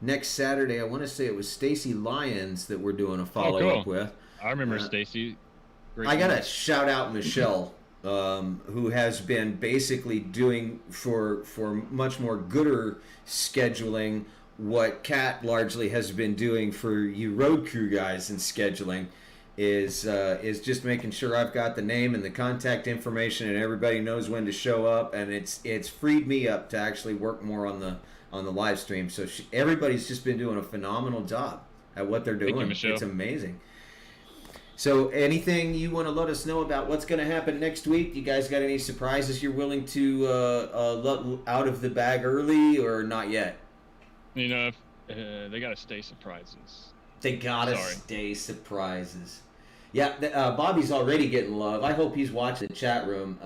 next Saturday, I want to say it was Stacy Lyons that we're doing a follow-up with. I remember Stacy. I got to shout out Michelle, who has been basically doing for much more gooder scheduling what Kat largely has been doing for you road crew guys in scheduling. Is just making sure I've got the name and the contact information and everybody knows when to show up, and it's freed me up to actually work more on the live stream. So everybody's just been doing a phenomenal job at what they're doing. Thank you, it's amazing. So anything you want to let us know about what's going to happen next week? You guys got any surprises you're willing to let out of the bag early, or not yet? You know, they got to stay surprises. They gotta stay surprises. Yeah, Bobby's already getting love. I hope he's watching the chat room.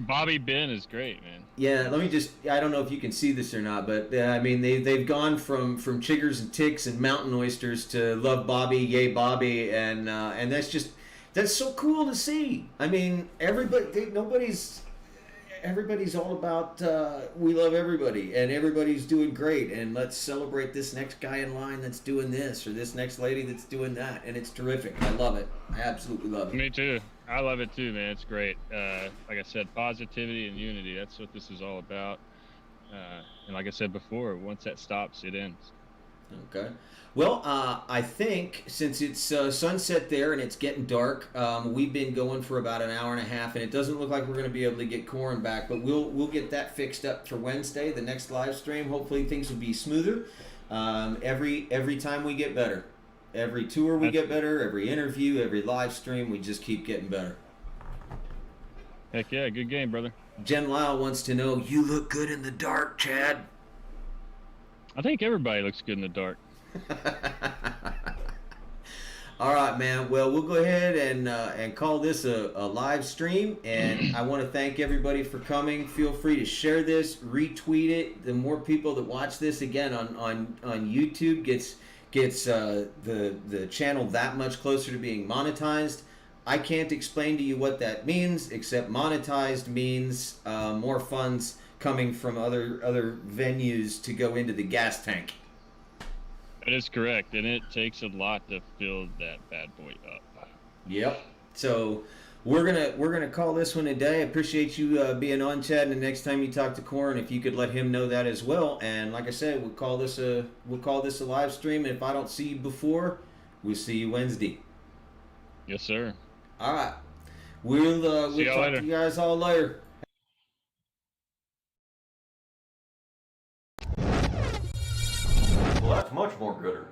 Bobby Ben is great, man. Yeah, let me I don't know if you can see this or not, but I mean, they've gone from chiggers and ticks and mountain oysters to love Bobby, yay Bobby, and that's so cool to see. I mean, everybody's all about we love everybody and everybody's doing great, and let's celebrate this next guy in line that's doing this, or this next lady that's doing that, and it's terrific. I love it. I absolutely love it. Me too. I love it too, man. It's great. Like I said, positivity and unity, that's what this is all about. And like I said before, once that stops, it ends. Okay. Well, I think since it's sunset there and it's getting dark, we've been going for about an hour and a half, and it doesn't look like we're going to be able to get Corin back, but we'll get that fixed up for Wednesday, the next live stream. Hopefully things will be smoother. Every time we get better, every tour we get better, every interview, every live stream, we just keep getting better. Heck yeah, good game, brother. Jen Lyle wants to know, you look good in the dark, Chad. I think everybody looks good in the dark. All right, man. Well, we'll go ahead and call this a live stream, and I want to thank everybody for coming. Feel free to share this, retweet it. The more people that watch this again on YouTube gets the channel that much closer to being monetized. I can't explain to you what that means, except monetized means more funds coming from other venues to go into the gas tank. That is correct, and it takes a lot to fill that bad boy up. Yep. So we're gonna call this one a day. I appreciate you being on, Chad. And the next time you talk to Corin, if you could let him know that as well. And like I said, we'll call this a live stream. And if I don't see you before, we'll see you Wednesday. Yes, sir. All right. We'll talk to you guys all later. Well, that's much more gooder.